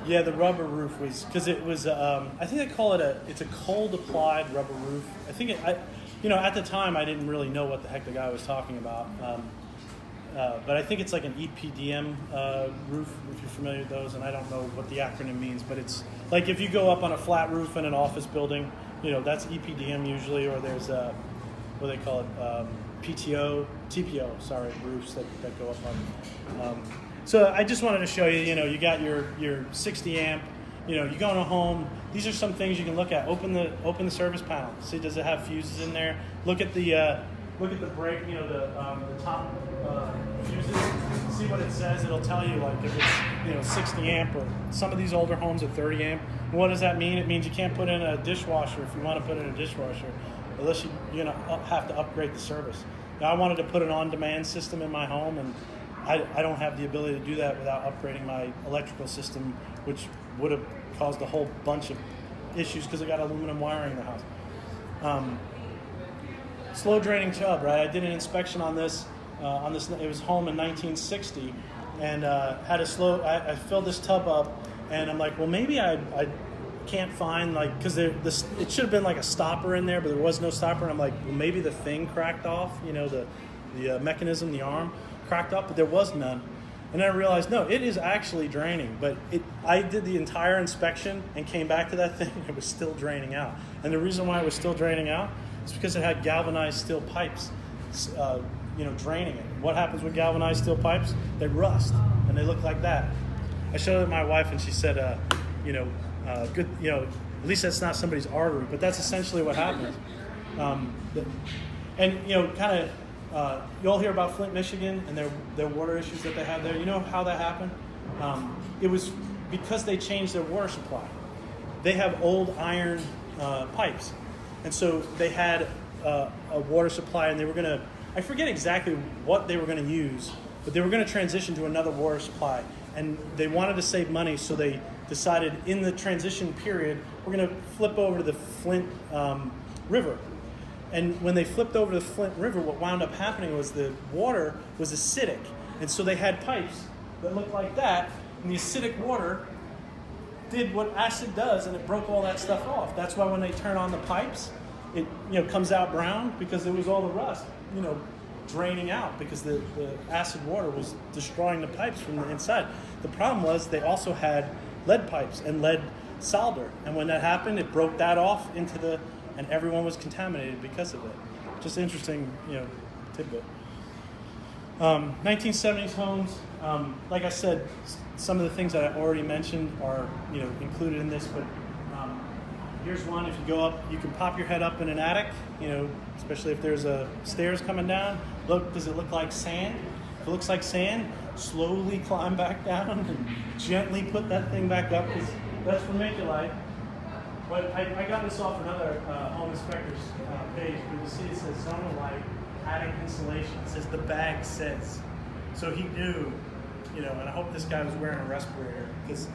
Yeah, the rubber roof was, because it was, I think they call it it's a cold applied rubber roof. I think at the time I didn't really know what the heck the guy was talking about. But I think it's like an EPDM roof, if you're familiar with those, and I don't know what the acronym means, but it's like if you go up on a flat roof in an office building, that's EPDM usually, or there's what do they call it, TPO, roofs that go up on. So I just wanted to show you, you got your 60 amp, you go in a home. These are some things you can look at. Open the service panel. See, does it have fuses in there? Look at the break, the top fuses. See what it says. It'll tell you if it's 60 amp, or some of these older homes are 30 amp. What does that mean? It means you can't put in a dishwasher if you want to put in a dishwasher, unless you have to upgrade the service. Now, I wanted to put an on-demand system in my home, and I don't have the ability to do that without upgrading my electrical system, which would have caused a whole bunch of issues because I got aluminum wiring in the house. Slow draining tub, right? I did an inspection on this. It was home in 1960, and I filled this tub up, and I'm like, well, maybe I can't find because it should have been like a stopper in there, but there was no stopper. And I'm like, well, maybe the thing cracked off, the mechanism, the arm cracked up, but there was none. And then I realized, no, it is actually draining. But I did the entire inspection and came back to that thing, and it was still draining out. And the reason why it was still draining out is because it had galvanized steel pipes, draining it. What happens with galvanized steel pipes? They rust, and they look like that. I showed it to my wife, and she said, good, at least that's not somebody's artery, but that's essentially what happens. You'll hear about Flint, Michigan, and their water issues that they have there. You know how that happened? It was because they changed their water supply. They have old iron pipes, and so they had a water supply, and they were going to, I forget exactly what they were going to use, but they were going to transition to another water supply, and they wanted to save money, so they decided in the transition period, we're going to flip over to the Flint River. And when they flipped over the Flint River, what wound up happening was the water was acidic. And so they had pipes that looked like that, and the acidic water did what acid does, and it broke all that stuff off. That's why when they turn on the pipes, it comes out brown, because it was all the rust, draining out, because the acid water was destroying the pipes from the inside. The problem was they also had lead pipes and lead solder, and when that happened, it broke that off and everyone was contaminated because of it. Just interesting, tidbit. 1970s homes. Like I said, some of the things that I already mentioned are included in this, but here's one. If you go up, you can pop your head up in an attic, especially if there's stairs coming down. Look, does it look like sand? If it looks like sand, slowly climb back down and gently put that thing back up, because that's vermiculite. But I got this off another home inspector's page, but you see it says zonolite attic insulation. It says the bag says. So he knew, and I hope this guy was wearing a respirator, because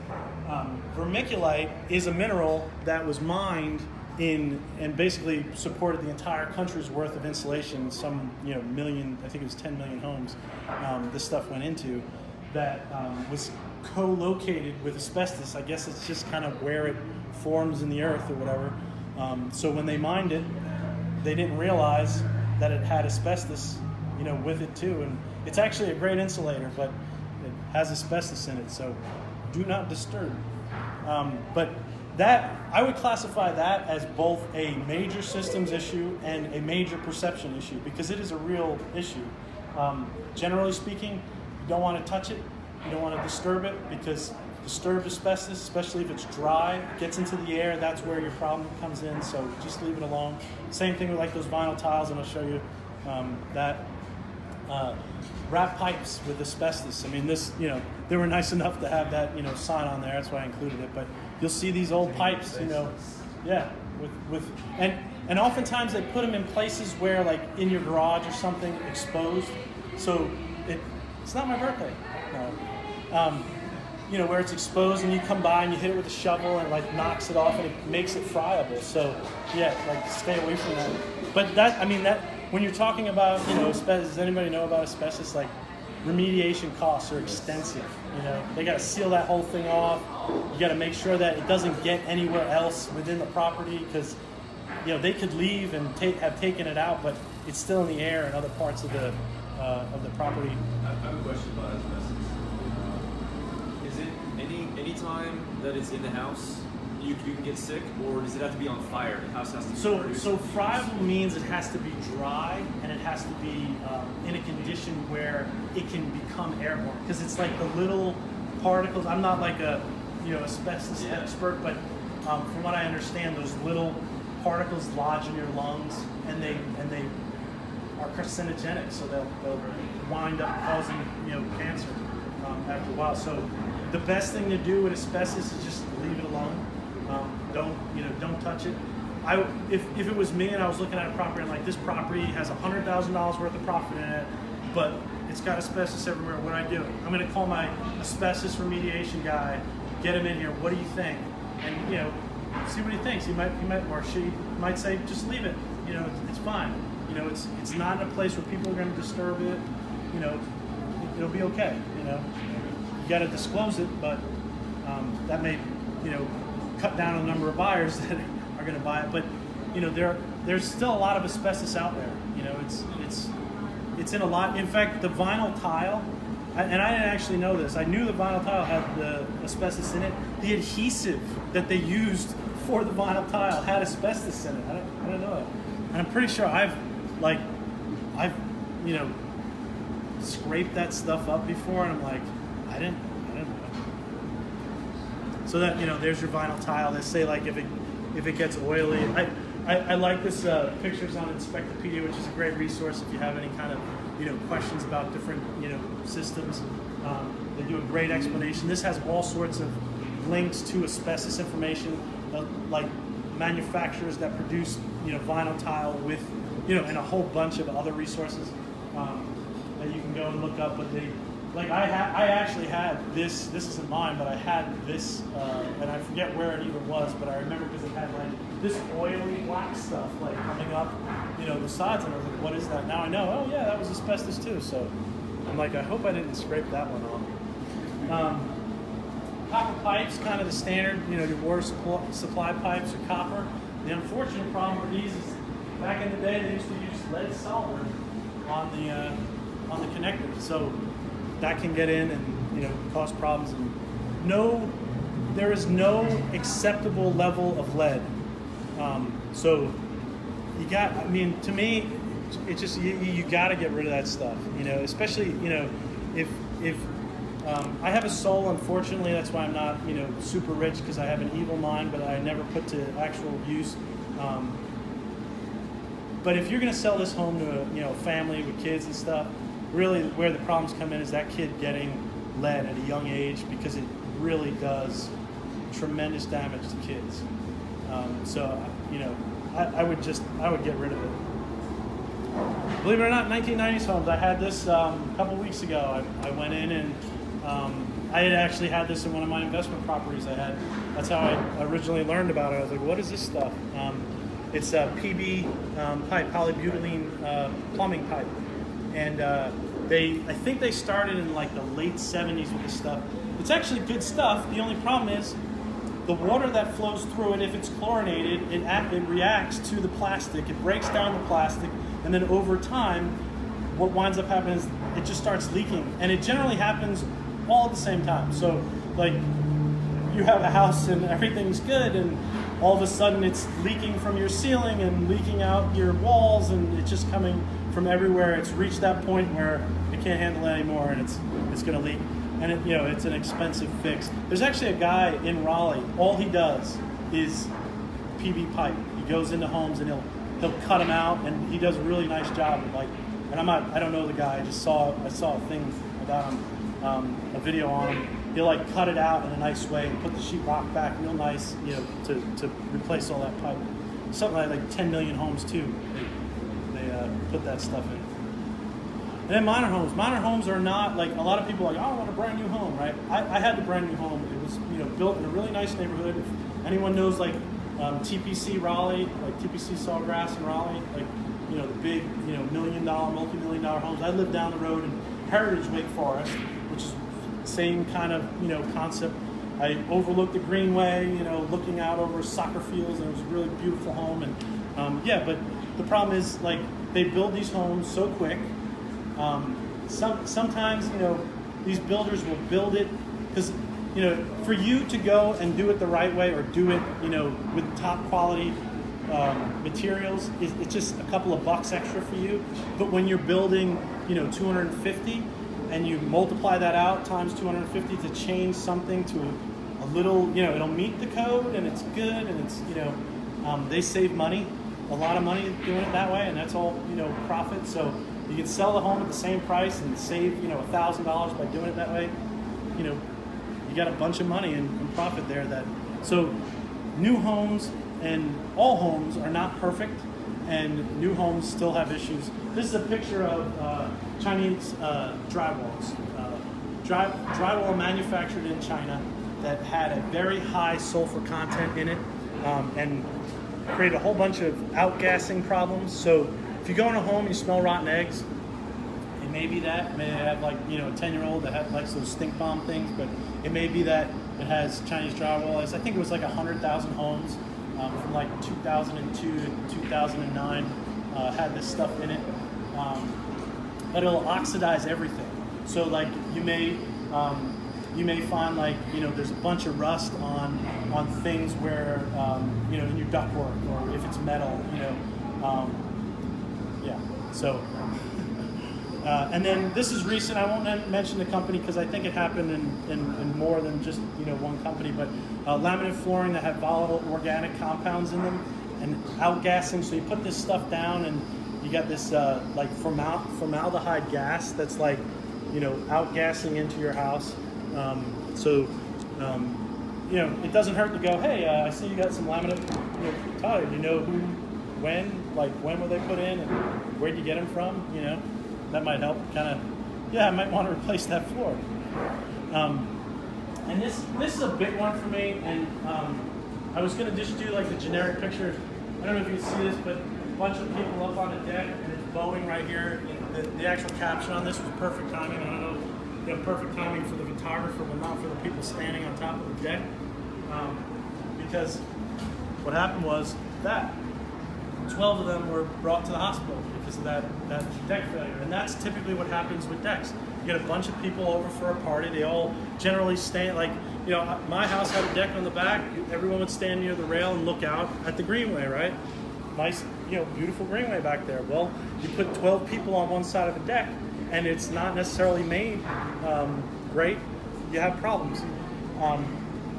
vermiculite is a mineral that was mined in and basically supported the entire country's worth of insulation. Some million, I think it was 10 million homes. This stuff went into that was co-located with asbestos. I guess it's just kind of where it forms in the earth or whatever. So when they mined it, they didn't realize that it had asbestos, with it too. And it's actually a great insulator, but it has asbestos in it, so do not disturb. But that, I would classify that as both a major systems issue and a major perception issue, because it is a real issue. Generally speaking, you don't want to touch it, you don't want to disturb it, because disturbed asbestos, especially if it's dry, gets into the air, that's where your problem comes in, so just leave it alone. Same thing with like those vinyl tiles, and I'll show you that. Wrap pipes with asbestos. I mean, this, they were nice enough to have that, sign on there, that's why I included it, but you'll see these old pipes, and oftentimes they put them in places where, like in your garage or something, exposed, so it's not my birthday, no. Where it's exposed and you come by and you hit it with a shovel and like knocks it off and it makes it friable. So stay away from that. But that when you're talking about asbestos, does anybody know about asbestos? Like remediation costs are extensive. They got to seal that whole thing off. You got to make sure that it doesn't get anywhere else within the property, because they could leave and have taken it out, but it's still in the air in other parts of the property. I have a question about asbestos. Is it any time that it's in the house you can get sick, or does it have to be on fire? The house has to be so friable means it has to be dry, and it has to be in a condition where it can become airborne, because it's like the little particles. I'm not like a asbestos expert, but from what I understand, those little particles lodge in your lungs, and they are carcinogenic, so they'll wind up causing cancer after a while. So the best thing to do with asbestos is just leave it alone. Don't touch it. If it was me and I was looking at a property and like, this property has $100,000 worth of profit in it, but it's got asbestos everywhere, what do? I'm going to call my asbestos remediation guy, get him in here. What do you think? And see what he thinks. He might or she might say, just leave it. It's fine. It's not in a place where people are going to disturb it. It'll be okay. You got to disclose it, but that may cut down on the number of buyers that are going to buy it. But there's still a lot of asbestos out there. It's in a lot. In fact, the vinyl tile, and I didn't actually know this. I knew the vinyl tile had the asbestos in it. The adhesive that they used for the vinyl tile had asbestos in it. I didn't know that. And I'm pretty sure I've scraped that stuff up before, and I'm like, I didn't know. So that there's your vinyl tile. They say like if it gets oily. I like this pictures on Inspectopedia, which is a great resource if you have any kind of questions about different systems. They do a great explanation. This has all sorts of links to asbestos information, like manufacturers that produce vinyl tile with and a whole bunch of other resources that you can go and look up. But I actually had this isn't mine, but I had this, and I forget where it even was, but I remember because it had like this oily black stuff like coming up, the sides, and I was like, what is that? Now I know, oh yeah, that was asbestos too. So I'm like, I hope I didn't scrape that one off. Copper pipes, kind of the standard, your water supply pipes are copper. The unfortunate problem with these is back in the day they used to use lead solder on the connectors, so that can get in and cause problems. And there is no acceptable level of lead. So to me, it's just you got to get rid of that stuff. Especially if I have a soul, unfortunately, that's why I'm not super rich, because I have an evil mind, but I never put to actual use. But if you're going to sell this home to a family with kids and stuff, really where the problems come in is that kid getting lead at a young age, because it really does tremendous damage to kids. I would get rid of it. Believe it or not, 1990s homes. I had this a couple weeks ago. I went in and I had actually had this in one of my investment properties I had. That's how I originally learned about it. I was like, what is this stuff? It's a PB pipe, polybutylene plumbing pipe. And I think they started in like the late 70s with this stuff. It's actually good stuff. The only problem is the water that flows through it, if it's chlorinated, it reacts to the plastic. It breaks down the plastic, and then over time, what winds up happening is it just starts leaking. And it generally happens all at the same time. So like you have a house and everything's good, and all of a sudden it's leaking from your ceiling and leaking out your walls, and it's just coming from everywhere. It's reached that point where it can't handle it anymore, and it's going to leak. And it's an expensive fix. There's actually a guy in Raleigh. All he does is PV pipe. He goes into homes and he'll cut them out, and he does a really nice job. And I don't know the guy. I saw a thing about him, a video on him. He'll cut it out in a nice way and put the sheetrock back real nice, to replace all that pipe. Something like 10 million homes too. They put that stuff in. And then minor homes. Minor homes are not a lot of people are like, oh, I want a brand new home, right? I had the brand new home. It was built in a really nice neighborhood. If anyone knows TPC Raleigh, TPC Sawgrass in Raleigh, the big $1 million, multi-million-dollar homes. I lived down the road in Heritage Wake Forest, which is the same kind of concept. I overlooked the greenway, looking out over soccer fields, and it was a really beautiful home. And but the problem is they build these homes so quick. Sometimes these builders will build it because for you to go and do it the right way, or do it with top quality materials, it's just a couple of bucks extra for you. But when you're building 250 and you multiply that out times 250 to change something to a little, it'll meet the code and it's good, and it's they save money, a lot of money doing it that way, and that's all profit. So you can sell the home at the same price and save $1,000 by doing it that way. You got a bunch of money in profit there. So new homes and all homes are not perfect, and new homes still have issues. This is a picture of Chinese drywalls. Drywall manufactured in China that had a very high sulfur content in it, and created a whole bunch of outgassing problems. So if you go in a home and you smell rotten eggs, it may be that. It may have a 10-year-old that likes those stink bomb things, but it may be that it has Chinese drywall. I think it was 100,000 homes from 2002 to 2009 had this stuff in it. But it'll oxidize everything. So you may find there's a bunch of rust on things where in your ductwork, or if it's metal, So, and then this is recent. I won't mention the company because I think it happened in more than just one company. But laminate flooring that had volatile organic compounds in them and outgassing. So you put this stuff down and you got this formaldehyde gas that's outgassing into your house. It doesn't hurt to go, hey, I see you got some laminate tile. You know who, when were they put in, and where'd you get them from? That might help. I might want to replace that floor. And this is a big one for me. And I was going to just do the generic picture. I don't know if you can see this, but bunch of people up on the deck, and it's blowing right here. The actual caption on this was perfect timing. I don't know, perfect timing for the photographer, but not for the people standing on top of the deck. Because what happened was that 12 of them were brought to the hospital because of that deck failure. And that's typically what happens with decks. You get a bunch of people over for a party. They all generally stand, like, my house had a deck on the back. Everyone would stand near the rail and look out at the greenway, right? Nice, beautiful greenway back there. Well, you put 12 people on one side of a deck and it's not necessarily made great, you have problems.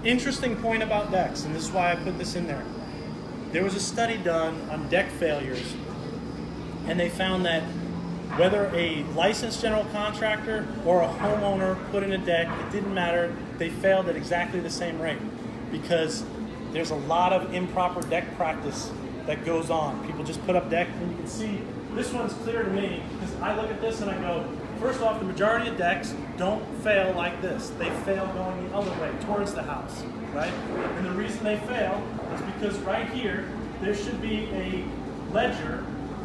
Interesting point about decks, and this is why I put this in there. There was a study done on deck failures, and they found that whether a licensed general contractor or a homeowner put in a deck, it didn't matter, they failed at exactly the same rate, because there's a lot of improper deck practice that goes on. People just put up deck, and you can see this one's clear to me, because I look at this and I go, first off, the majority of decks don't fail like this. They fail going the other way, towards the house, right? And the reason they fail is because right here, there should be a ledger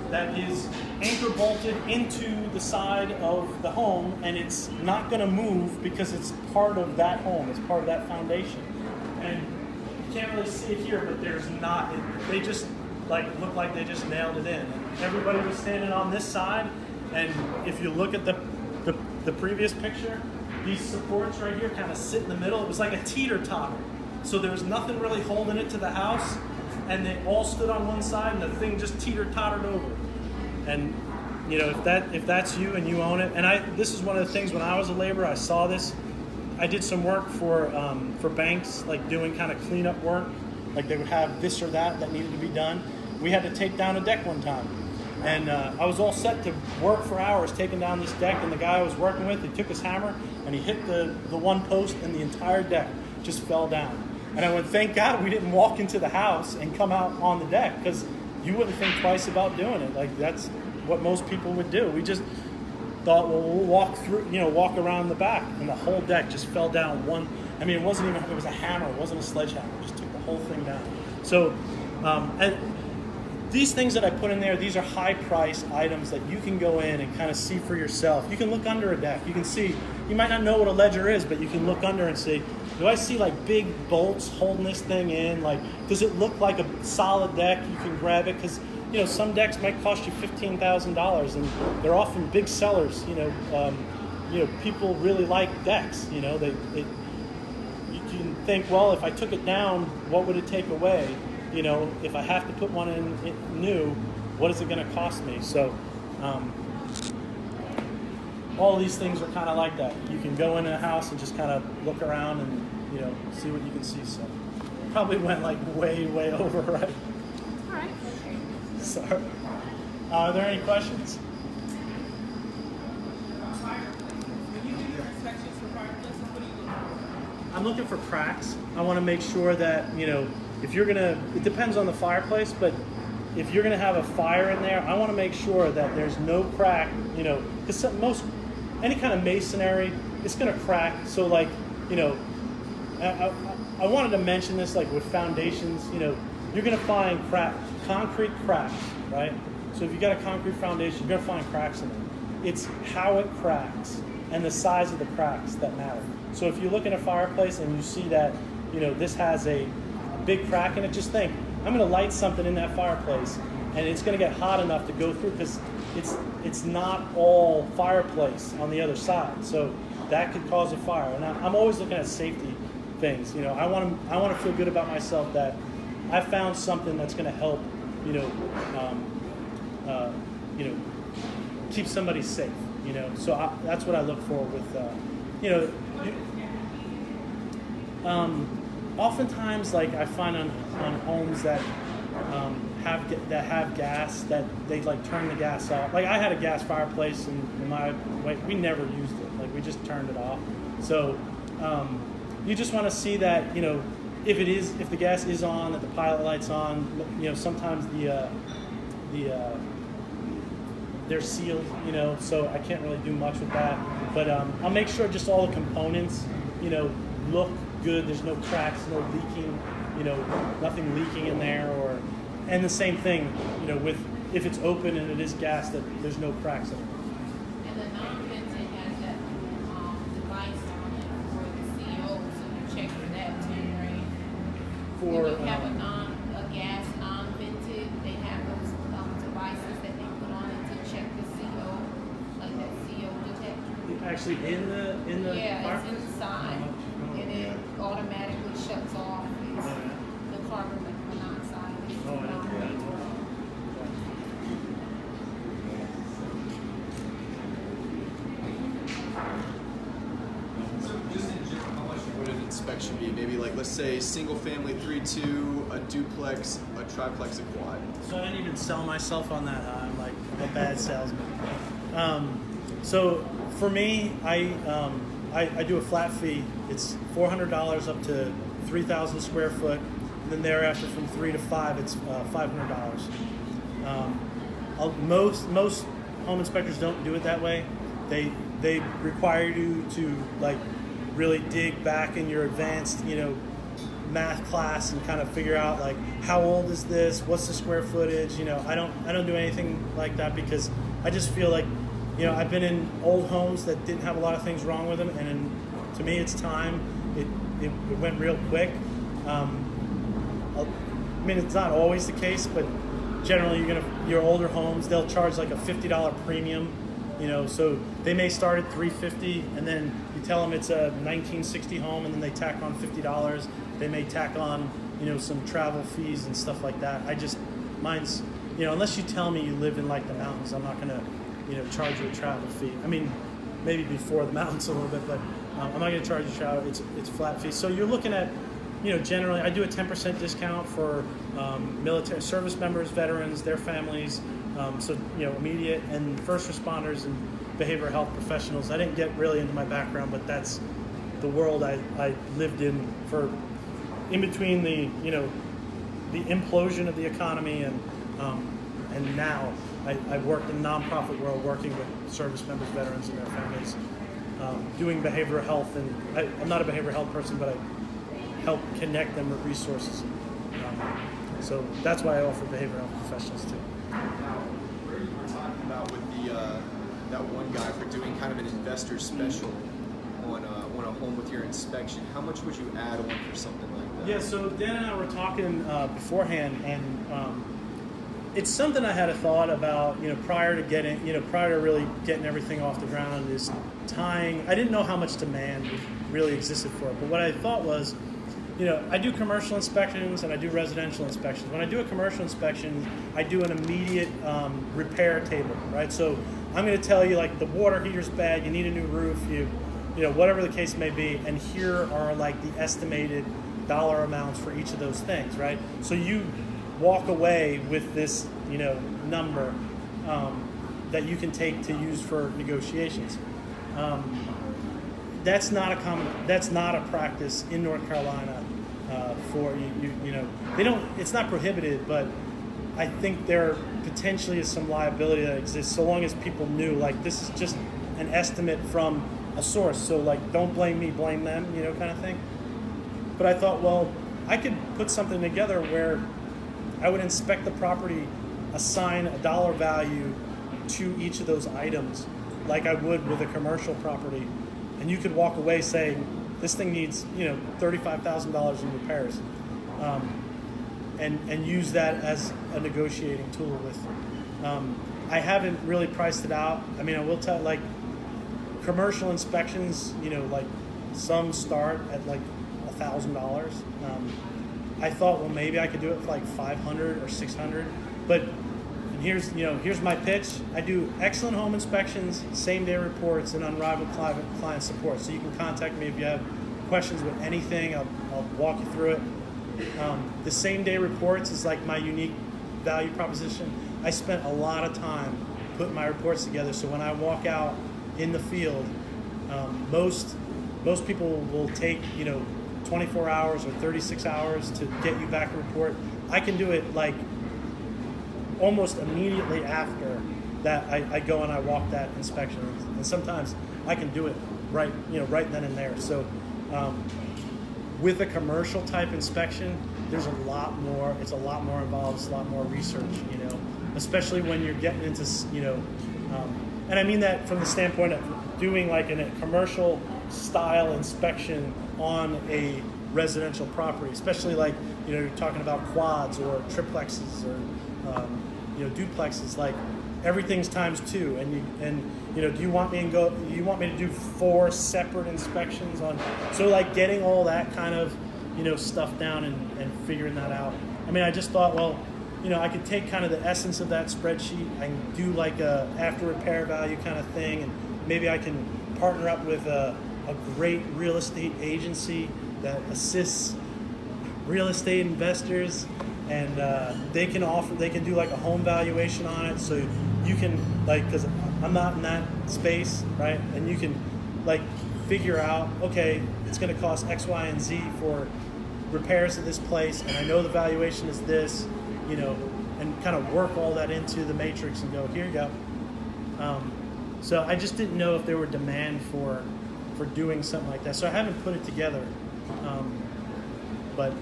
that is anchor bolted into the side of the home, and it's not gonna move because it's part of that home, it's part of that foundation. And you can't really see it here, but there's not, they just look like they just nailed it in. And everybody was standing on this side, and if you look at the previous picture, these supports right here kind of sit in the middle. It was like a teeter-totter. So there was nothing really holding it to the house, and they all stood on one side, and the thing just teeter-tottered over. And if that's you and you own it, and this is one of the things when I was a laborer, I saw this. I did some work for banks, like doing kind of cleanup work, like they would have this or that needed to be done. We had to take down a deck one time, and I was all set to work for hours taking down this deck, and the guy I was working with, he took his hammer and he hit the one post, and the entire deck just fell down. And I went, thank God we didn't walk into the house and come out on the deck, because you wouldn't think twice about doing it. Like, that's what most people would do. We just thought, well, we'll walk around the back, and the whole deck just fell down. It was a hammer, it wasn't a sledgehammer, it just took the whole thing down. So, and these things that I put in there, these are high-priced items that you can go in and kind of see for yourself. You can look under a deck. You can see, you might not know what a ledger is, but you can look under and see, do I see like big bolts holding this thing in? Like, does it look like a solid deck? You can grab it, because some decks might cost you $15,000, and they're often big sellers. People really like decks. You can think, well, if I took it down, what would it take away? If I have to put one in new, what is it going to cost me? So, all these things are kind of like that. You can go in a house and just kind of look around and, see what you can see. So, probably went like way over, right? All right. Sorry. Are there any questions? When you do your inspections for fireplaces, what do you look for? I'm looking for cracks. I want to make sure that, if you're gonna, it depends on the fireplace, but if you're gonna have a fire in there, I want to make sure that there's no crack, because any kind of masonry, it's gonna crack. So I wanted to mention this, like with foundations, you're gonna find concrete cracks, right? So if you got a concrete foundation, you're gonna find cracks in it. It's how it cracks and the size of the cracks that matter. So if you look at a fireplace and you see that, this has a big crack in it, just think, I'm gonna light something in that fireplace and it's gonna get hot enough to go through, because it's not all fireplace on the other side. So that could cause a fire. And I'm always looking at safety things. I want to feel good about myself that I found something that's gonna help, keep somebody safe. So that's what I look for with, oftentimes, like I find on homes that have gas, that they like turn the gas off. Like I had a gas fireplace in my way. We never used it. Like we just turned it off. So you just want to see that, if the gas is on, that the pilot light's on. Sometimes they're sealed. So I can't really do much with that. But I'll make sure just all the components, look good. There's no cracks, no leaking, nothing leaking in there, and the same thing, with if it's open and it is gas, that there's no cracks in it. And the non-vented has that device on it for the CO, so you check for that too, right? For When you have a gas non-vented, they have those devices that they put on it to check the CO, like that CO detector. actually in the Yeah, car? it's inside, and it automatically shuts off. It's the carbon monoxide. Oh, I didn't know that. So just in general, how much would an inspection be? Maybe like, let's say single family 3-2, a duplex, a triplex, a quad. So I didn't even sell myself on that. I'm like a bad salesman. So for me, I do a flat fee. It's $400 up to 3,000 square foot. And then thereafter, from 3 to 5, it's $500. Most home inspectors don't do it that way. They require you to like really dig back in your advanced, math class and kind of figure out like how old is this, what's the square footage. I don't do anything like that because I just feel like I've been in old homes that didn't have a lot of things wrong with them, and to me it's time. It went real quick. I mean, it's not always the case, but generally your older homes, they'll charge like a $50 premium. So they may start at $350, and then you tell them it's a 1960 home, and then they tack on $50. They may tack on, some travel fees and stuff like that. Mine's, unless you tell me you live in like the mountains, I'm not gonna, charge you a travel fee. I mean, maybe before the mountains a little bit, but I'm not gonna charge you travel. It's flat fee. So you're looking at, generally I do a 10% discount for military service members, veterans, their families. So immediate and first responders and behavioral health professionals. I didn't get really into my background, but that's the world I lived in in between the the implosion of the economy and now I worked in the nonprofit world working with service members, veterans, and their families, doing behavioral health. And I'm not a behavioral health person, but I help connect them with resources. So that's why I offer behavioral health professionals too. Where you were talking about with that one guy for doing kind of an investor special on a home with your inspection, how much would you add on for something like that? Yeah, so Dan and I were talking beforehand, and it's something I had a thought about, prior to really getting everything off the ground, is tying. I didn't know how much demand really existed for it, but what I thought was, I do commercial inspections and I do residential inspections. When I do a commercial inspection, I do an immediate repair table, right? So I'm going to tell you like the water heater's bad, you need a new roof, whatever the case may be, and here are like the estimated dollar amounts for each of those things, right? So you walk away with this, number that you can take to use for negotiations. That's not a practice in North Carolina for they don't. It's not prohibited, but I think there potentially is some liability that exists so long as people knew like this is just an estimate from a source. So like, don't blame me, blame them, kind of thing. But I thought, well, I could put something together where I would inspect the property, assign a dollar value to each of those items, like I would with a commercial property. And you could walk away saying, this thing needs, $35,000 in repairs, and use that as a negotiating tool with. I haven't really priced it out. I mean, I will tell, like, commercial inspections, like some start at like $1,000. I thought, well, maybe I could do it for like $500 or $600, but. Here's my pitch. I do excellent home inspections, same-day reports, and unrivaled client support. So you can contact me if you have questions with anything. I'll walk you through it. The same-day reports is like my unique value proposition. I spent a lot of time putting my reports together, so when I walk out in the field, most people will take 24 hours or 36 hours to get you back a report. I can do it like almost immediately after that I go and I walk that inspection, and sometimes I can do it right then and there. So with a commercial type inspection, there's a lot more. It's a lot more involved. It's a lot more research. especially when you're getting into, and I mean that from the standpoint of doing like a commercial style inspection on a residential property, especially like, you're talking about quads or triplexes or, duplexes, like everything's ×2. Do you want me to do 4 separate inspections on, so like getting all that kind of, stuff down and figuring that out. I mean, I just thought, well, I could take kind of the essence of that spreadsheet. I can do like a after repair value kind of thing, and maybe I can partner up with a great real estate agency that assists real estate investors, and they can do like a home valuation on it, so you can, like, because I'm not in that space, right? And you can like figure out, okay, it's going to cost X, Y, and Z for repairs to this place, and I know the valuation is this, and kind of work all that into the matrix and go, here you go. So I just didn't know if there were demand for doing something like that. So I haven't put it together, but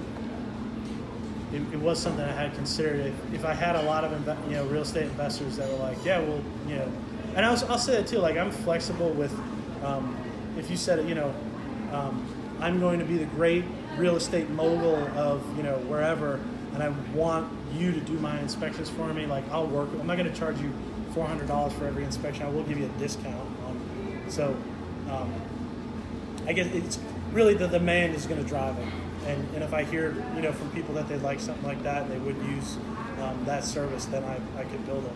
it was something I had considered. If I had a lot of real estate investors that were like, yeah, well, and I'll say that too. Like, I'm flexible with, if you said it, I'm going to be the great real estate mogul of wherever, and I want you to do my inspections for me. Like, I'll work. I'm not going to charge you $400 for every inspection. I will give you a discount on. So, I guess it's really the demand is going to drive it. And if I hear from people that they'd like something like that and they would use that service, then I could build it.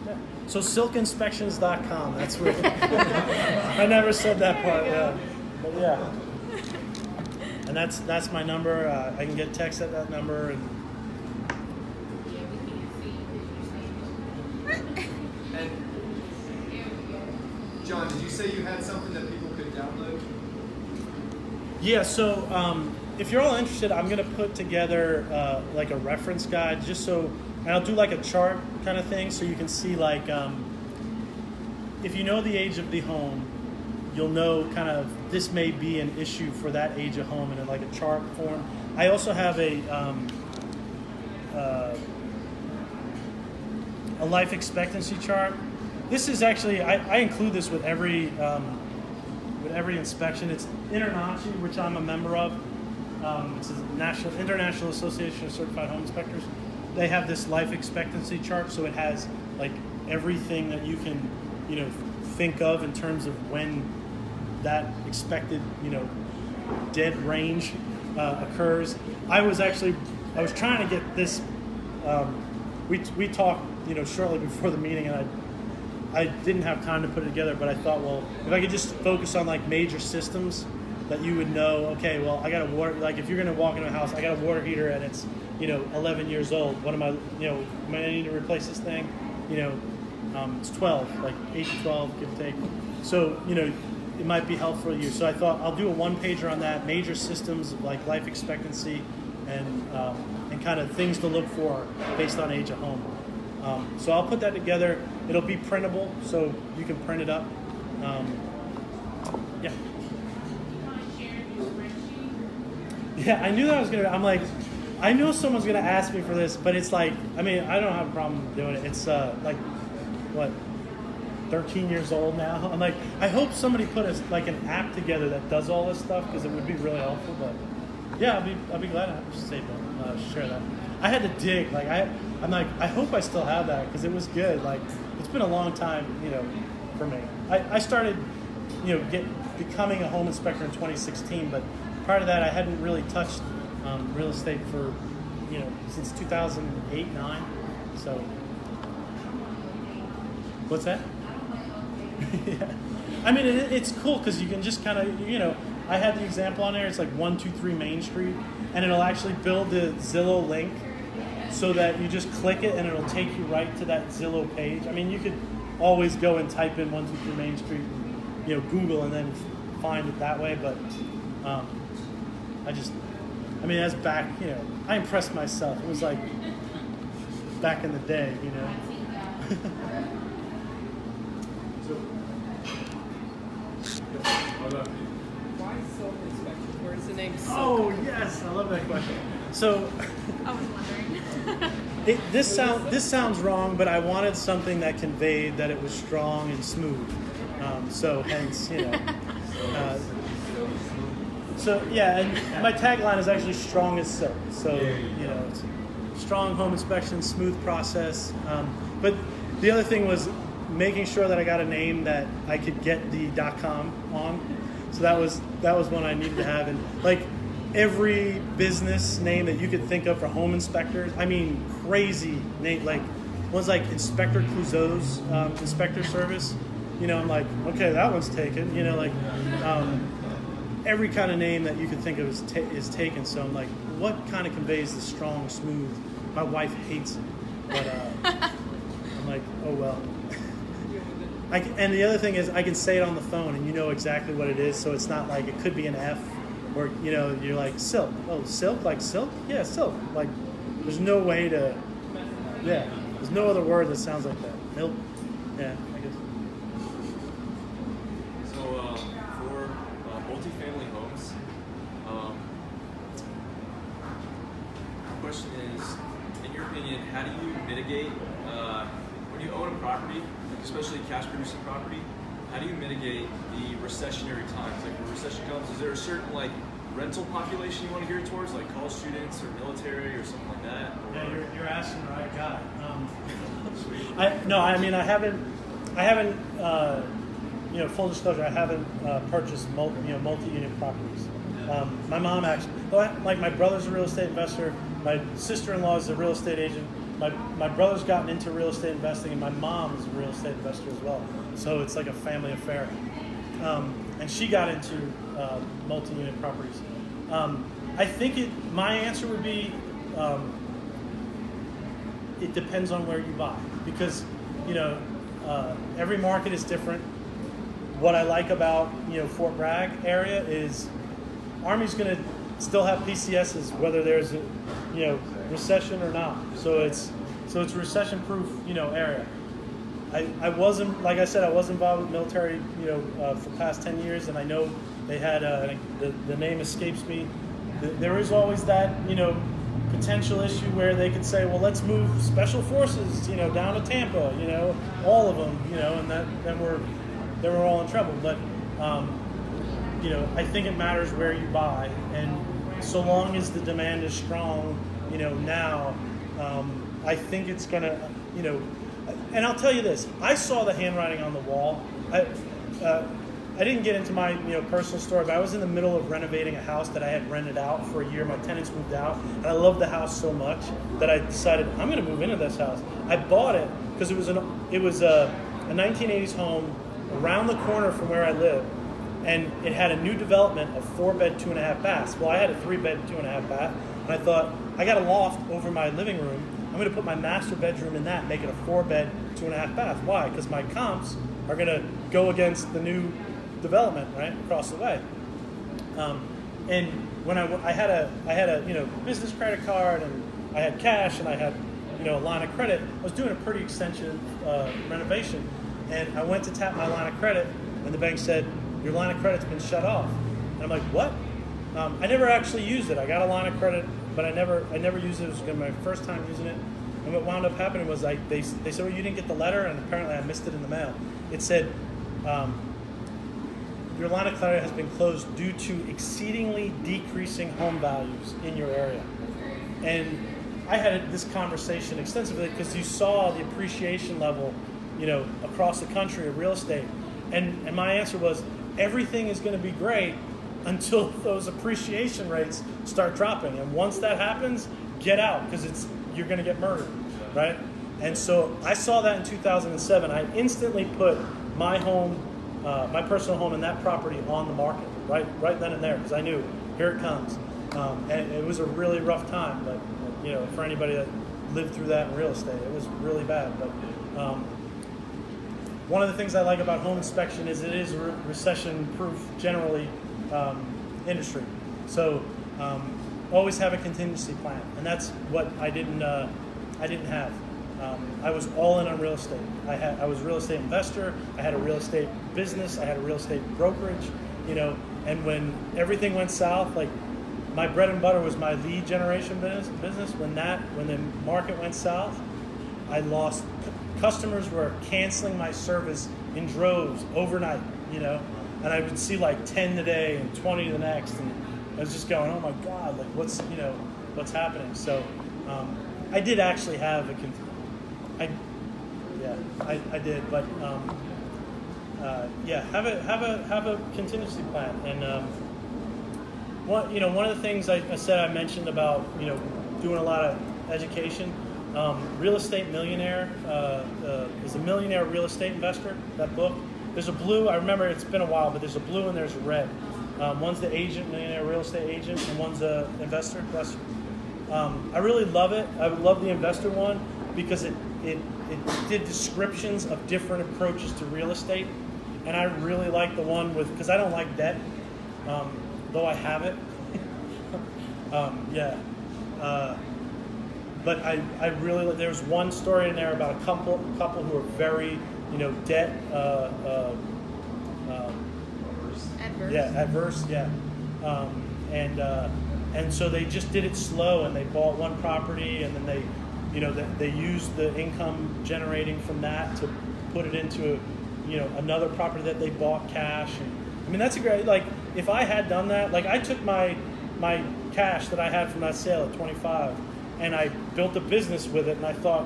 Yeah. So silkinspections.com. That's where I never said that part. But yeah. And that's my number. I can get text at that number. And John, did you say you had something that people could download? yeah, so if you're all interested, I'm going to put together like a reference guide, just so, and I'll do like a chart kind of thing, so you can see like, if you know the age of the home, you'll know kind of this may be an issue for that age of home in like a chart form. I also have a life expectancy chart. This is actually, I include this with every inspection. It's Internachi, which I'm a member of. It's a International Association of Certified Home Inspectors. They have this life expectancy chart, so it has like everything that you can, think of in terms of when that expected, dead range occurs. I was trying to get this. We talked, shortly before the meeting, and I didn't have time to put it together, but I thought, well, if I could just focus on like major systems that you would know, okay, well, I got a water, like if you're going to walk into a house, I got a water heater and it's, 11 years old. What am I, am I need to replace this thing? It's 12, like 8 to 12, give or take. So, it might be helpful to you. So I thought I'll do a one-pager on that, major systems like life expectancy and kind of things to look for based on age of home. So I'll put that together. It'll be printable, so you can print it up. Yeah. Yeah, I knew that I was I'm like, I know someone's gonna ask me for this, but it's like, I mean, I don't have a problem doing it. It's like, what, 13 years old now? I'm like, I hope somebody put an app together that does all this stuff, because it would be really helpful. But yeah, I'll be glad to share that. I had to dig, like I'm like, I hope I still have that, because it was good. Like, it's been a long time, for me. I started, becoming a home inspector in 2016, but prior to that, I hadn't really touched real estate for, since 2008-9. So, what's that? Yeah, I mean, it's cool because you can just kind of, I had the example on there. It's like 123 Main Street, and it'll actually build the Zillow link so that you just click it and it'll take you right to that Zillow page. I mean, you could always go and type in 123 Main Street, and, Google, and then find it that way. But that's back, I impressed myself. It was like back in the day, Why self-inspection? Where does the name Silk? Oh yes, I love that question. So I was wondering. this sounds wrong, but I wanted something that conveyed that it was strong and smooth. So hence, so yeah, and my tagline is actually strong as silk. So it's strong home inspection, smooth process. But the other thing was making sure that I got a name that I could get the .com on. So that was one I needed to have, and like every business name that you could think of for home inspectors. I mean, crazy name, like ones like Inspector Clouseau's inspector service. I'm like, okay, that one's taken. Every kind of name that you could think of is taken. So I'm like, what kind of conveys the strong, smooth? My wife hates it, but I'm like, oh well. And the other thing is, I can say it on the phone, and you know exactly what it is. So it's not like it could be an F, or you're like silk. Oh, silk, like silk? Yeah, silk. Like, there's no way to. Yeah, there's no other word that sounds like that. Milk. Yeah, I guess. So for multifamily homes, the question is, in your opinion, how do you mitigate when you own a property, especially cash-producing property? How do you mitigate the recessionary times? Like when recession comes, is there a certain rental population you want to gear towards, like college students or military or something like that? Or... Yeah, you're asking the right guy. I haven't. Full disclosure, I haven't purchased multi-unit properties. My mom actually, my brother's a real estate investor. My sister-in-law is a real estate agent. My brother's gotten into real estate investing, and my mom is a real estate investor as well. So it's like a family affair. And she got into multi-unit properties. I think my answer would be it depends on where you buy, because every market is different. What I like about Fort Bragg area is Army's going to still have PCSs whether there's a recession or not. So it's a recession-proof area. I wasn't, like I said, I was involved with military for the past 10 years, and I know they had the name escapes me. There is always that potential issue where they could say, well, let's move special forces down to Tampa, all of them, and then we're all in trouble. But I think it matters where you buy, and so long as the demand is strong, now, I think it's gonna, and I'll tell you this: I saw the handwriting on the wall. I didn't get into my personal story, but I was in the middle of renovating a house that I had rented out for a year. My tenants moved out, and I loved the house so much that I decided I'm going to move into this house. I bought it because it was a 1980s home around the corner from where I live, and it had a new development of 4-bed, 2.5 baths. Well, I had a 3-bed, 2.5 bath, and I thought, I got a loft over my living room. I'm going to put my master bedroom in that, make it a 4-bed, 2.5 bath. Why? Because my comps are going to go against the new development right across the way. And when I had a business credit card, and I had cash, and I had a line of credit, I was doing a pretty extensive renovation, and I went to tap my line of credit, and the bank said, your line of credit's been shut off. And I'm like, what? I never actually used it. I got a line of credit, but I never used it. It was my first time using it. And what wound up happening was they said, well, you didn't get the letter, and apparently I missed it in the mail. It said, your line of credit has been closed due to exceedingly decreasing home values in your area. And I had this conversation extensively because you saw the appreciation level, across the country of real estate. And my answer was, everything is going to be great until those appreciation rates start dropping. And once that happens, get out, because you're going to get murdered, right? And so I saw that in 2007. I instantly put my home, my personal home, and that property on the market right then and there, because I knew here it comes. And it was a really rough time, but for anybody that lived through that in real estate, it was really bad. But one of the things I like about home inspection is it is a recession-proof, generally, industry. So always have a contingency plan, and that's what I didn't have. I was all in on real estate. I was a real estate investor. I had a real estate business. I had a real estate brokerage. And when everything went south, like my bread and butter was my lead generation business. When the market went south, I lost customers were canceling my service in droves overnight, you know, and I would see like 10 today and 20 the next, and I was just going, oh my God, like what's happening? So I did actually have I did, but have a contingency plan. And one of the things I mentioned about doing a lot of education. Real Estate Millionaire is a millionaire real estate investor. That book. There's a blue. I remember it's been a while, but there's a blue and there's a red. One's the agent, millionaire real estate agent, and one's the investor. I really love it. I would love the investor one because it did descriptions of different approaches to real estate, and I really like the one because I don't like debt, though I have it. But I really, there's one story in there about a couple who are very, debt adverse. And so they just did it slow, and they bought one property, and then they used the income generating from that to put it into another property that they bought cash. And I mean, that's a great, like, if I had done that, like I took my cash that I had from that sale at 25. And I built a business with it, and I thought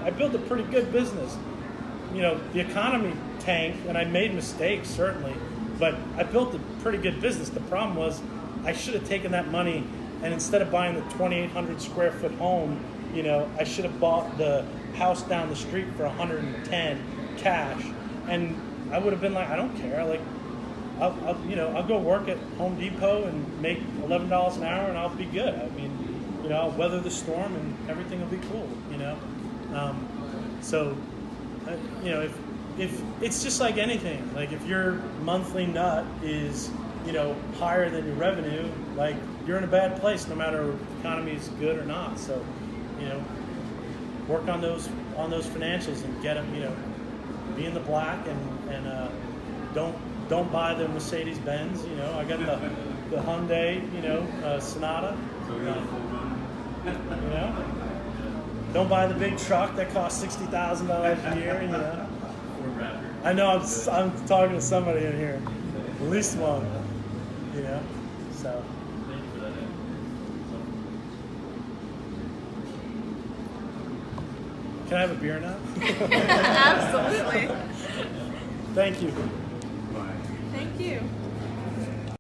I built a pretty good business. The economy tanked, and I made mistakes certainly, but I built a pretty good business. The problem was, I should have taken that money, and instead of buying the 2,800 square foot home, I should have bought the house down the street for 110 cash, and I would have been like, I don't care, like, I'll go work at Home Depot and make $11 an hour, and I'll be good. I mean. I'll weather the storm and everything will be cool, if it's just like anything, like if your monthly nut is, higher than your revenue, like you're in a bad place no matter if the economy is good or not. So, work on those financials and get them, be in the black and don't buy the Mercedes Benz, I got the Hyundai, Sonata. Don't buy the big truck that costs $60,000 a year. I know I'm talking to somebody in here, at least one. So. Thank you for that. Can I have a beer now? Absolutely. Thank you. Thank you.